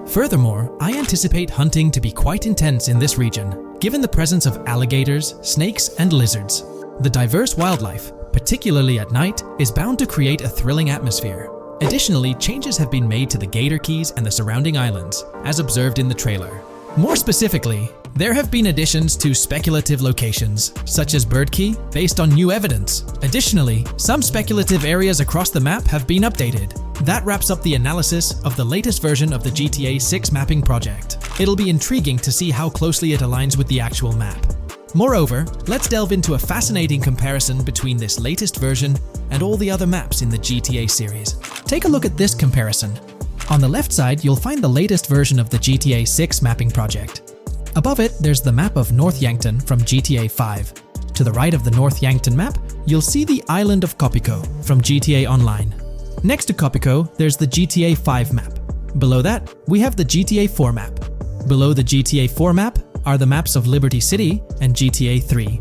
Furthermore, I anticipate hunting to be quite intense in this region, given the presence of alligators, snakes, and lizards. The diverse wildlife, particularly at night, is bound to create a thrilling atmosphere. Additionally, changes have been made to the Gator Keys and the surrounding islands, as observed in the trailer. More specifically, there have been additions to speculative locations, such as Bird Key, based on new evidence. Additionally, some speculative areas across the map have been updated. That wraps up the analysis of the latest version of the GTA 6 mapping project. It'll be intriguing to see how closely it aligns with the actual map. Moreover, let's delve into a fascinating comparison between this latest version and all the other maps in the GTA series. Take a look at this comparison. On the left side, you'll find the latest version of the GTA 6 mapping project. Above it, there's the map of North Yankton from GTA 5. To the right of the North Yankton map, you'll see the island of Copico from GTA Online. Next to Copico, there's the GTA 5 map. Below that, we have the GTA 4 map. Below the GTA 4 map are the maps of Liberty City and GTA 3.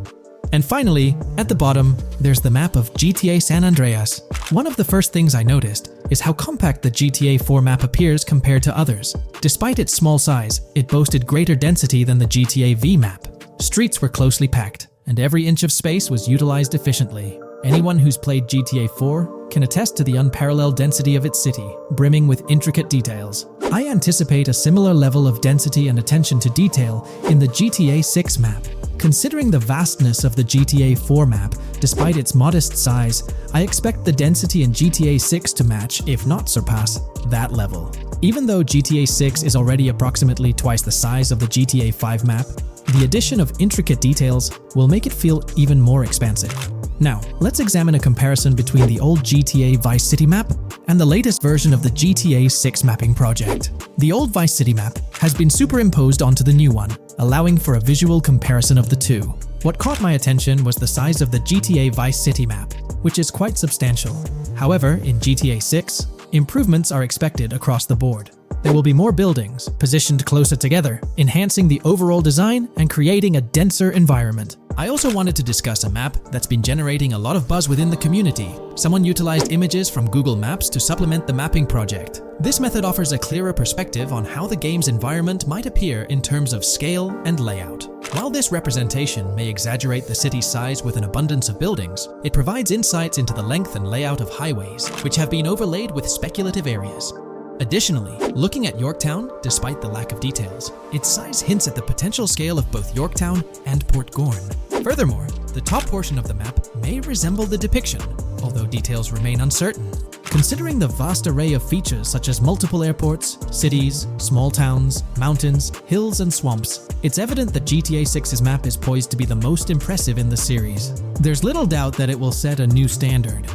And finally, at the bottom, there's the map of GTA San Andreas. One of the first things I noticed is how compact the GTA 4 map appears compared to others. Despite its small size, it boasted greater density than the GTA V map. Streets were closely packed, and every inch of space was utilized efficiently. Anyone who's played GTA 4 can attest to the unparalleled density of its city, brimming with intricate details. I anticipate a similar level of density and attention to detail in the GTA 6 map. Considering the vastness of the GTA 4 map, despite its modest size, I expect the density in GTA 6 to match, if not surpass, that level. Even though GTA 6 is already approximately twice the size of the GTA 5 map, the addition of intricate details will make it feel even more expansive. Now, let's examine a comparison between the old GTA Vice City map and the latest version of the GTA 6 mapping project. The old Vice City map has been superimposed onto the new one, allowing for a visual comparison of the two. What caught my attention was the size of the GTA Vice City map, which is quite substantial. However, in GTA 6, improvements are expected across the board. There will be more buildings, positioned closer together, enhancing the overall design and creating a denser environment. I also wanted to discuss a map that's been generating a lot of buzz within the community. Someone utilized images from Google Maps to supplement the mapping project. This method offers a clearer perspective on how the game's environment might appear in terms of scale and layout. While this representation may exaggerate the city's size with an abundance of buildings, it provides insights into the length and layout of highways, which have been overlaid with speculative areas. Additionally, looking at Yorktown, despite the lack of details, its size hints at the potential scale of both Yorktown and Port Gorn. Furthermore, the top portion of the map may resemble the depiction, although details remain uncertain. Considering the vast array of features such as multiple airports, cities, small towns, mountains, hills, and swamps, it's evident that GTA 6's map is poised to be the most impressive in the series. There's little doubt that it will set a new standard.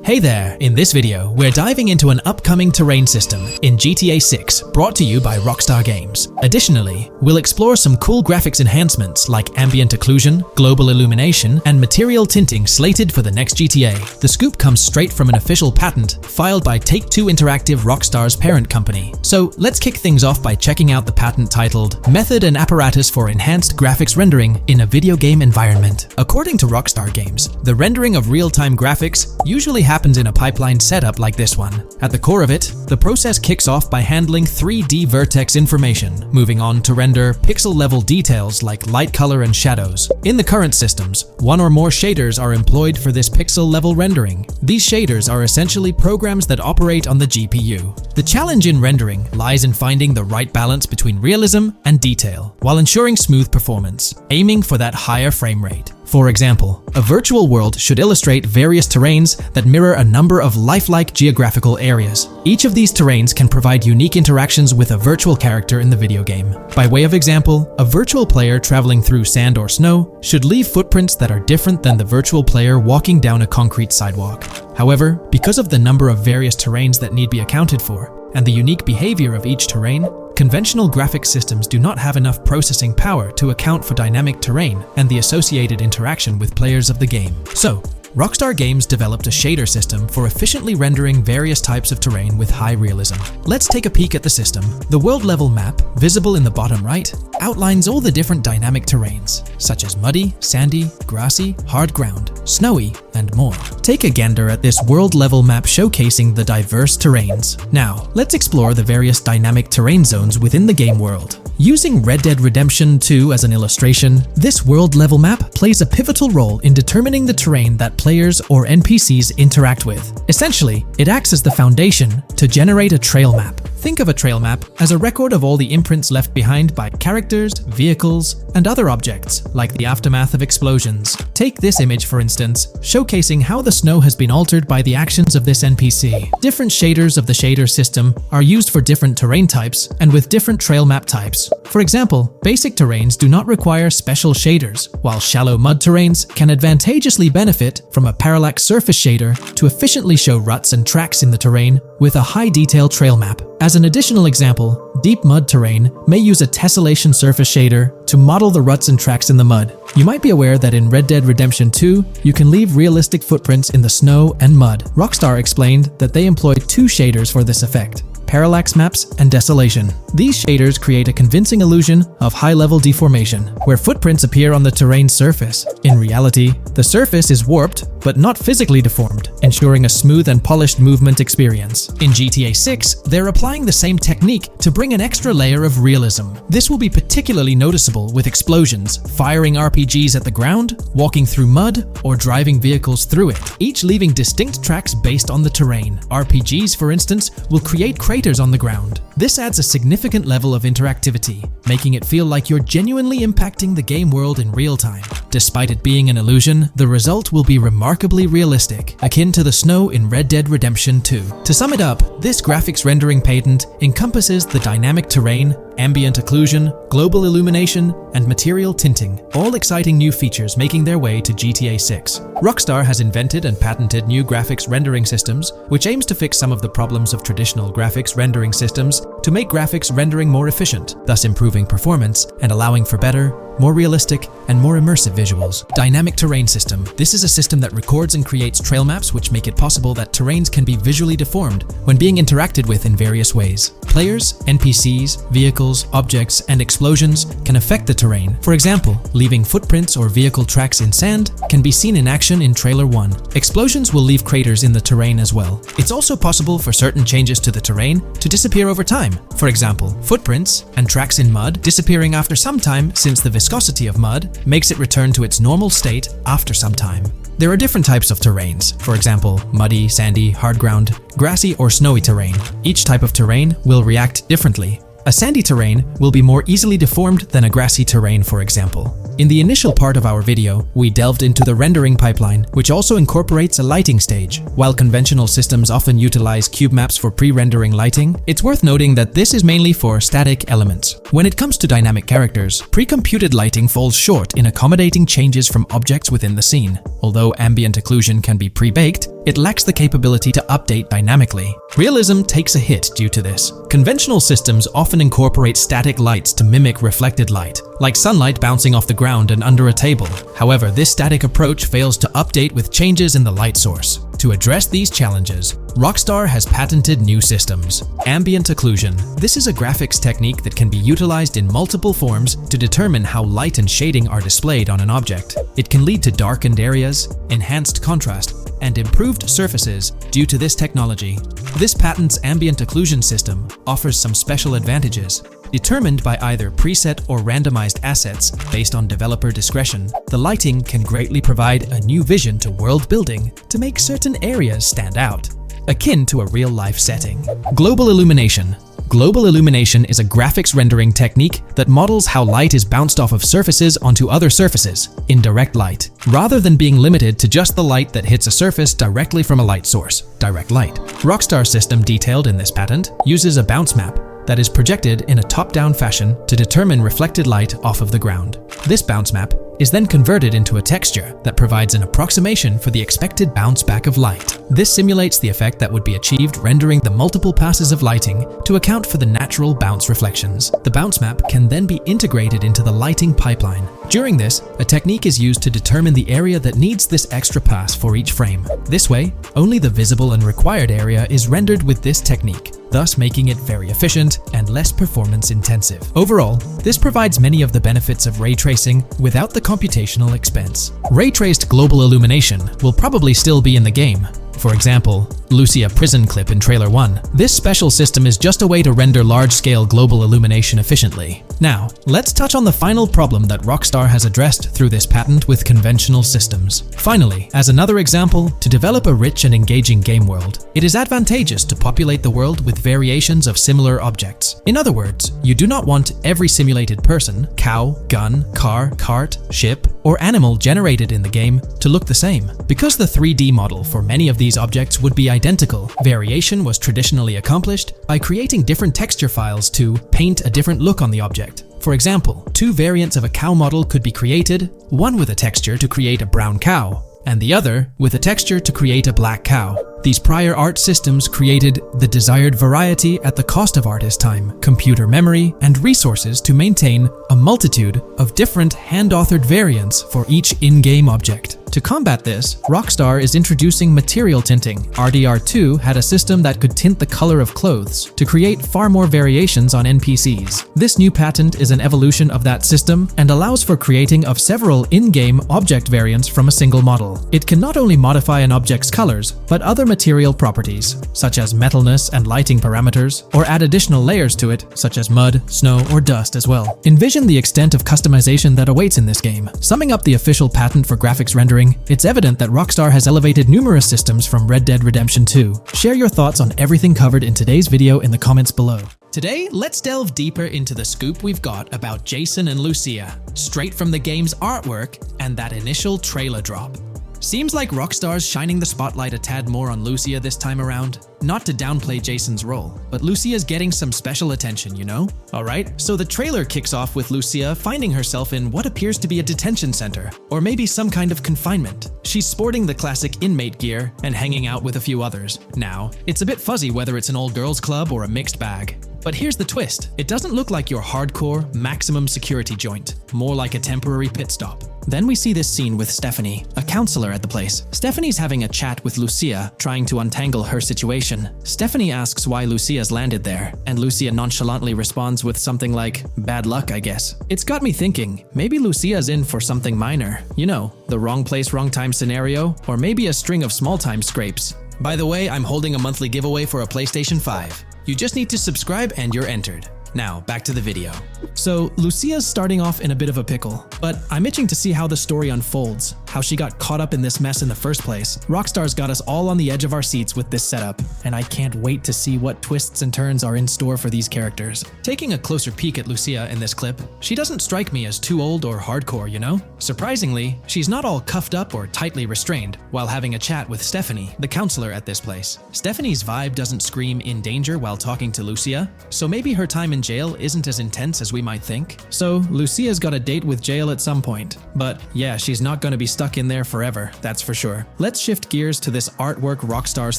Hey there! In this video, we're diving into an upcoming terrain system in GTA 6 brought to you by Rockstar Games. Additionally, we'll explore some cool graphics enhancements like ambient occlusion, global illumination, and material tinting slated for the next GTA. The scoop comes straight from an official patent filed by Take-Two Interactive, Rockstar's parent company. So let's kick things off by checking out the patent titled Method and Apparatus for Enhanced Graphics Rendering in a Video Game Environment. According to Rockstar Games, the rendering of real-time graphics usually happens in a pipeline setup like this one. At the core of it, the process kicks off by handling 3D vertex information, moving on to render pixel-level details like light color and shadows. In the current systems, one or more shaders are employed for this pixel-level rendering. These shaders are essentially programs that operate on the GPU. The challenge in rendering lies in finding the right balance between realism and detail, while ensuring smooth performance, aiming for that higher frame rate. For example, a virtual world should illustrate various terrains that mirror a number of lifelike geographical areas. Each of these terrains can provide unique interactions with a virtual character in the video game. By way of example, a virtual player traveling through sand or snow should leave footprints that are different than the virtual player walking down a concrete sidewalk. However, because of the number of various terrains that need be accounted for, and the unique behavior of each terrain, conventional graphics systems do not have enough processing power to account for dynamic terrain and the associated interaction with players of the game. So, Rockstar Games developed a shader system for efficiently rendering various types of terrain with high realism. Let's take a peek at the system. The world-level map, visible in the bottom right, outlines all the different dynamic terrains, such as muddy, sandy, grassy, hard ground, snowy, and more. Take a gander at this world-level map showcasing the diverse terrains. Now, let's explore the various dynamic terrain zones within the game world. Using Red Dead Redemption 2 as an illustration, this world-level map plays a pivotal role in determining the terrain that players or NPCs interact with. Essentially, it acts as the foundation to generate a trail map. Think of a trail map as a record of all the imprints left behind by characters, vehicles, and other objects, like the aftermath of explosions. Take this image for instance, showcasing how the snow has been altered by the actions of this NPC. Different shaders of the shader system are used for different terrain types and with different trail map types. For example, basic terrains do not require special shaders, while shallow mud terrains can advantageously benefit from a parallax surface shader to efficiently show ruts and tracks in the terrain with a high-detail trail map. As an additional example, deep mud terrain may use a tessellation surface shader to model the ruts and tracks in the mud. You might be aware that in Red Dead Redemption 2, you can leave realistic footprints in the snow and mud. Rockstar explained that they employed two shaders for this effect: parallax maps and desolation. These shaders create a convincing illusion of high-level deformation, where footprints appear on the terrain's surface. In reality, the surface is warped but not physically deformed, ensuring a smooth and polished movement experience. In GTA 6, they're applying the same technique to bring an extra layer of realism. This will be particularly noticeable with explosions, firing RPGs at the ground, walking through mud, or driving vehicles through it, each leaving distinct tracks based on the terrain. RPGs, for instance, will create craters on the ground. This adds a significant level of interactivity, making it feel like you're genuinely impacting the game world in real time. Despite it being an illusion, the result will be remarkably realistic, akin to the snow in Red Dead Redemption 2. To sum it up, this graphics rendering patent encompasses the dynamic terrain, ambient occlusion, global illumination, and material tinting, all exciting new features making their way to GTA 6. Rockstar has invented and patented new graphics rendering systems, which aims to fix some of the problems of traditional graphics rendering systems to make graphics rendering more efficient, thus improving performance and allowing for better, more realistic, and more immersive visuals. Dynamic terrain system. This is a system that records and creates trail maps which make it possible that terrains can be visually deformed when being interacted with in various ways. Players, NPCs, vehicles, objects, and explosions can affect the terrain. For example, leaving footprints or vehicle tracks in sand can be seen in action in Trailer 1. Explosions will leave craters in the terrain as well. It's also possible for certain changes to the terrain to disappear over time. For example, footprints and tracks in mud disappearing after some time, since the viscosity of mud makes it return to its normal state after some time. There are different types of terrains, for example, muddy, sandy, hard ground, grassy, or snowy terrain. Each type of terrain will react differently. A sandy terrain will be more easily deformed than a grassy terrain, for example. In the initial part of our video, we delved into the rendering pipeline, which also incorporates a lighting stage. While conventional systems often utilize cube maps for pre-rendering lighting, it's worth noting that this is mainly for static elements. When it comes to dynamic characters, pre-computed lighting falls short in accommodating changes from objects within the scene. Although ambient occlusion can be pre-baked, it lacks the capability to update dynamically. Realism takes a hit due to this. Conventional systems often incorporate static lights to mimic reflected light, like sunlight bouncing off the ground and under a table. However, this static approach fails to update with changes in the light source. To address these challenges, Rockstar has patented new systems. Ambient occlusion. This is a graphics technique that can be utilized in multiple forms to determine how light and shading are displayed on an object. It can lead to darkened areas, enhanced contrast, and improved surfaces due to this technology. This patent's ambient occlusion system offers some special advantages. Determined by either preset or randomized assets based on developer discretion, the lighting can greatly provide a new vision to world building to make certain areas stand out, akin to a real-life setting. Global illumination. Global illumination is a graphics rendering technique that models how light is bounced off of surfaces onto other surfaces in direct light, rather than being limited to just the light that hits a surface directly from a light source, direct light. Rockstar's system detailed in this patent uses a bounce map that is projected in a top-down fashion to determine reflected light off of the ground. This bounce map is then converted into a texture that provides an approximation for the expected bounce back of light. This simulates the effect that would be achieved rendering the multiple passes of lighting to account for the natural bounce reflections. The bounce map can then be integrated into the lighting pipeline. During this, a technique is used to determine the area that needs this extra pass for each frame. This way, only the visible and required area is rendered with this technique, thus making it very efficient and less performance intensive. Overall, this provides many of the benefits of ray tracing without the computational expense. Ray-traced global illumination will probably still be in the game. For example, Lucia prison clip in Trailer 1. This special system is just a way to render large-scale global illumination efficiently. Now, let's touch on the final problem that Rockstar has addressed through this patent with conventional systems. Finally, as another example, to develop a rich and engaging game world, it is advantageous to populate the world with variations of similar objects. In other words, you do not want every simulated person, cow, gun, car, cart, ship, or animal generated in the game to look the same. Because the 3D model for many of these objects would be identical, variation was traditionally accomplished by creating different texture files to paint a different look on the object. For example, two variants of a cow model could be created, one with a texture to create a brown cow, and the other with a texture to create a black cow. These prior art systems created the desired variety at the cost of artist time, computer memory, and resources to maintain a multitude of different hand-authored variants for each in-game object. To combat this, Rockstar is introducing material tinting. RDR2 had a system that could tint the color of clothes to create far more variations on NPCs. This new patent is an evolution of that system and allows for creating of several in-game object variants from a single model. It can not only modify an object's colors, but other material properties, such as metalness and lighting parameters, or add additional layers to it, such as mud, snow, or dust as well. Envision the extent of customization that awaits in this game. Summing up the official patent for graphics rendering, it's evident that Rockstar has elevated numerous systems from Red Dead Redemption 2. Share your thoughts on everything covered in today's video in the comments below. Today, let's delve deeper into the scoop we've got about Jason and Lucia, straight from the game's artwork and that initial trailer drop. Seems like Rockstar's shining the spotlight a tad more on Lucia this time around. Not to downplay Jason's role, but Lucia's getting some special attention, you know? Alright, so the trailer kicks off with Lucia finding herself in what appears to be a detention center, or maybe some kind of confinement. She's sporting the classic inmate gear and hanging out with a few others. Now, it's a bit fuzzy whether it's an old girls club or a mixed bag. But here's the twist. It doesn't look like your hardcore, maximum security joint, more like a temporary pit stop. Then we see this scene with Stephanie, a counselor at the place. Stephanie's having a chat with Lucia, trying to untangle her situation. Stephanie asks why Lucia's landed there, and Lucia nonchalantly responds with something like, "Bad luck, I guess." It's got me thinking, maybe Lucia's in for something minor. You know, the wrong place, wrong time scenario, or maybe a string of small-time scrapes. By the way, I'm holding a monthly giveaway for a PlayStation 5. You just need to subscribe and you're entered. Now, back to the video. So, Lucia's starting off in a bit of a pickle, but I'm itching to see how the story unfolds, how she got caught up in this mess in the first place. Rockstar's got us all on the edge of our seats with this setup, and I can't wait to see what twists and turns are in store for these characters. Taking a closer peek at Lucia in this clip, she doesn't strike me as too old or hardcore, you know? Surprisingly, she's not all cuffed up or tightly restrained while having a chat with Stephanie, the counselor at this place. Stephanie's vibe doesn't scream in danger while talking to Lucia, so maybe her time in jail isn't as intense as we might think. So, Lucia's got a date with jail at some point. But yeah, she's not gonna be stuck in there forever, that's for sure. Let's shift gears to this artwork Rockstar's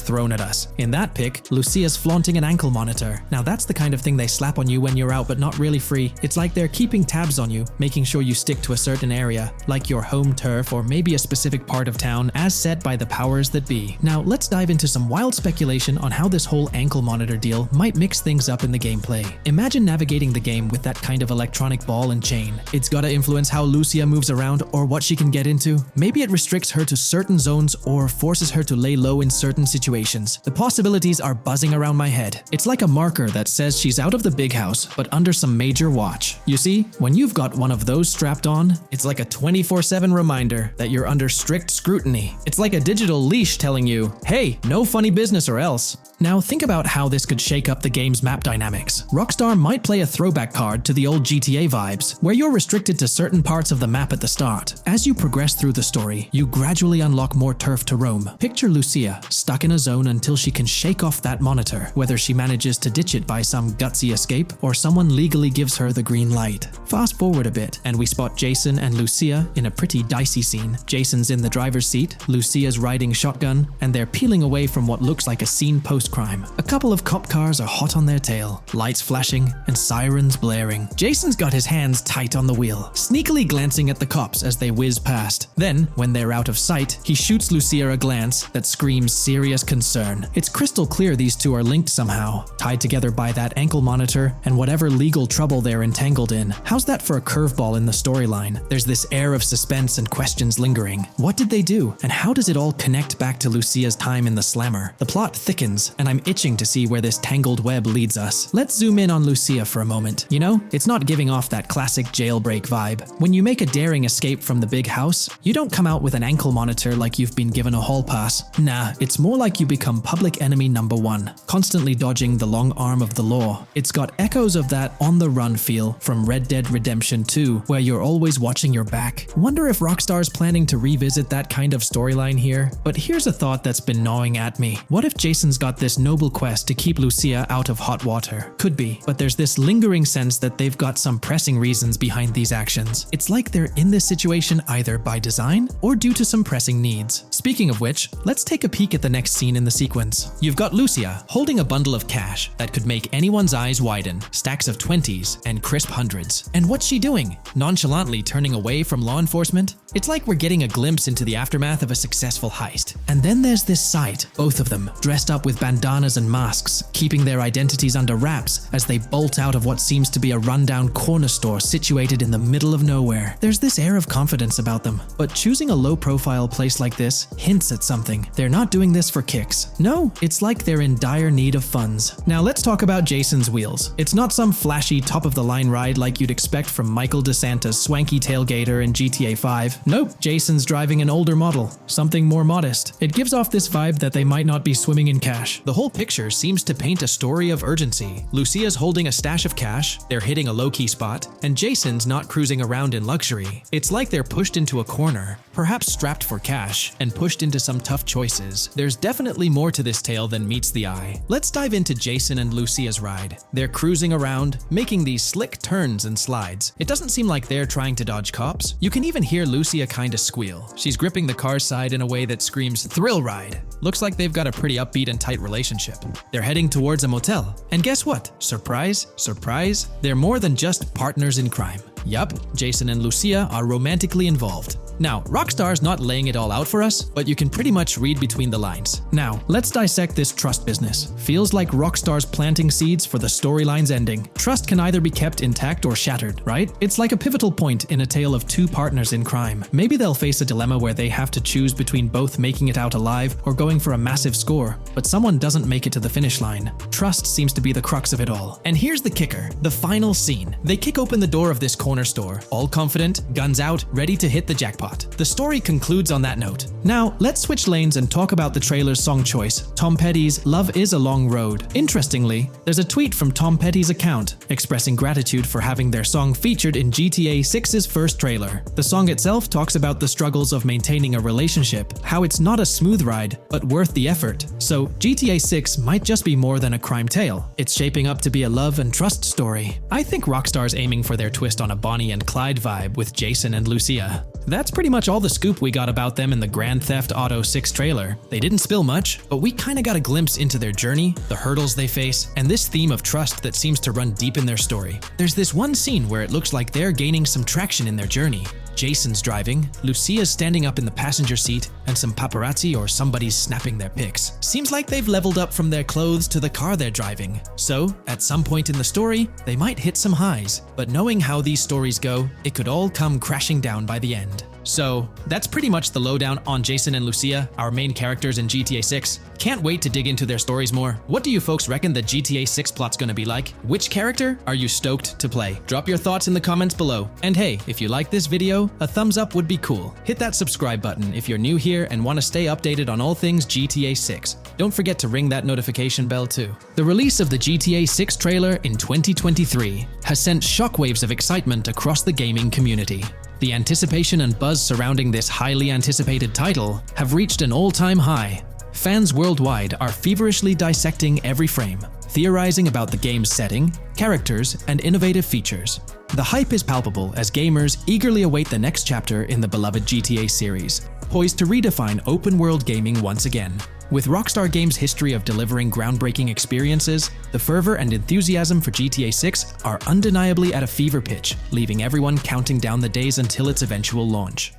thrown at us. In that pic, Lucia's flaunting an ankle monitor. Now that's the kind of thing they slap on you when you're out but not really free. It's like they're keeping tabs on you, making sure you stick to a certain area, like your home turf or maybe a specific part of town as set by the powers that be. Now let's dive into some wild speculation on how this whole ankle monitor deal might mix things up in the gameplay. Imagine navigating the game with that kind of electronic ball and chain. It's gotta influence how Lucia moves around or what she can get into. Maybe it restricts her to certain zones or forces her to lay low in certain situations. The possibilities are buzzing around my head. It's like a marker that says she's out of the big house, but under some major watch. You see, when you've got one of those strapped on, it's like a 24/7 reminder that you're under strict scrutiny. It's like a digital leash telling you, hey, no funny business or else. Now think about how this could shake up the game's map dynamics. Rockstar might play a throwback card to the old GTA vibes, where you're restricted to certain parts of the map at the start. As you progress through the story, you gradually unlock more turf to roam. Picture Lucia, stuck in a zone until she can shake off that monitor, whether she manages to ditch it by some gutsy escape, or someone legally gives her the green light. Fast forward a bit, and we spot Jason and Lucia in a pretty dicey scene. Jason's in the driver's seat, Lucia's riding shotgun, and they're peeling away from what looks like a scene post-crime. A couple of cop cars are hot on their tail, lights flashing, and sirens blaring. Jason's got his hands tight on the wheel, sneakily glancing at the cops as they whiz past. Then, when they're out of sight, he shoots Lucia a glance that screams serious concern. It's crystal clear these two are linked somehow, tied together by that ankle monitor and whatever legal trouble they're entangled in. How's that for a curveball in the storyline? There's this air of suspense and questions lingering. What did they do? And how does it all connect back to Lucia's time in the slammer? The plot thickens, and I'm itching to see where this tangled web leads us. Let's zoom in on Lucia for a moment. You know, it's not giving off that classic jailbreak vibe. When you make a daring escape from the big house, you don't come out with an ankle monitor like you've been given a hall pass. Nah, it's more like you become public enemy number one, constantly dodging the long arm of the law. It's got echoes of that on-the-run feel from Red Dead Redemption 2, where you're always watching your back. Wonder if Rockstar's planning to revisit that kind of storyline here? But here's a thought that's been gnawing at me. What if Jason's got this noble quest to keep Lucia out of hot water? Could be, but there's this lingering sense that they've got some pressing reasons behind these actions. It's like they're in this situation either by design or due to some pressing needs. Speaking of which, let's take a peek at the next scene in the sequence. You've got Lucia holding a bundle of cash that could make anyone's eyes widen, stacks of 20s and crisp hundreds. And what's she doing? Nonchalantly turning away from law enforcement? It's like we're getting a glimpse into the aftermath of a successful heist. And then there's this sight, both of them, dressed up with bandanas and masks, keeping their identities under wraps as they bolt out of what seems to be a rundown corner store situated in the middle of nowhere. There's this air of confidence about them, but choosing a low-profile place like this hints at something. They're not doing this for kicks. No, it's like they're in dire need of funds. Now let's talk about Jason's wheels. It's not some flashy top-of-the-line ride like you'd expect from Michael DeSanta's swanky tailgater in GTA 5. Nope, Jason's driving an older model, something more modest. It gives off this vibe that they might not be swimming in cash. The whole picture seems to paint a story of urgency. Lucia's holding a stash of cash, they're hitting a low-key spot, and Jason's not cruising around in luxury. It's like they're pushed into a corner, perhaps strapped for cash, and pushed into some tough choices. There's definitely more to this tale than meets the eye. Let's dive into Jason and Lucia's ride. They're cruising around, making these slick turns and slides. It doesn't seem like they're trying to dodge cops. You can even hear Lucia kinda squeal. She's gripping the car's side in a way that screams thrill ride. Looks like they've got a pretty upbeat and tight relationship relationship. They're heading towards a motel. And guess what? Surprise, surprise, they're more than just partners in crime. Yup, Jason and Lucia are romantically involved. Now, Rockstar's not laying it all out for us, but you can pretty much read between the lines. Now, let's dissect this trust business. Feels like Rockstar's planting seeds for the storyline's ending. Trust can either be kept intact or shattered, right? It's like a pivotal point in a tale of two partners in crime. Maybe they'll face a dilemma where they have to choose between both making it out alive or going for a massive score, but someone doesn't make it to the finish line. Trust seems to be the crux of it all. And here's the kicker, the final scene. They kick open the door of this corner store, all confident, guns out, ready to hit the jackpot. The story concludes on that note. Now, let's switch lanes and talk about the trailer's song choice, Tom Petty's Love Is a Long Road. Interestingly, there's a tweet from Tom Petty's account expressing gratitude for having their song featured in GTA 6's first trailer. The song itself talks about the struggles of maintaining a relationship, how it's not a smooth ride, but worth the effort. So, GTA 6 might just be more than a crime tale. It's shaping up to be a love and trust story. I think Rockstar's aiming for their twist on a Bonnie and Clyde vibe with Jason and Lucia. That's pretty much all the scoop we got about them in the Grand Theft Auto 6 trailer. They didn't spill much, but we kinda got a glimpse into their journey, the hurdles they face, and this theme of trust that seems to run deep in their story. There's this one scene where it looks like they're gaining some traction in their journey. Jason's driving, Lucia's standing up in the passenger seat, and some paparazzi or somebody's snapping their pics. Seems like they've leveled up from their clothes to the car they're driving. So, at some point in the story, they might hit some highs. But knowing how these stories go, it could all come crashing down by the end. So, that's pretty much the lowdown on Jason and Lucia, our main characters in GTA 6. Can't wait to dig into their stories more. What do you folks reckon the GTA 6 plot's gonna be like? Which character are you stoked to play? Drop your thoughts in the comments below. And hey, if you like this video, a thumbs up would be cool. Hit that subscribe button if you're new here and want to stay updated on all things GTA 6. Don't forget to ring that notification bell too. The release of the GTA 6 trailer in 2023 has sent shockwaves of excitement across the gaming community. The anticipation and buzz surrounding this highly anticipated title have reached an all-time high. Fans worldwide are feverishly dissecting every frame, theorizing about the game's setting, characters, and innovative features. The hype is palpable as gamers eagerly await the next chapter in the beloved GTA series, poised to redefine open-world gaming once again. With Rockstar Games' history of delivering groundbreaking experiences, the fervor and enthusiasm for GTA 6 are undeniably at a fever pitch, leaving everyone counting down the days until its eventual launch.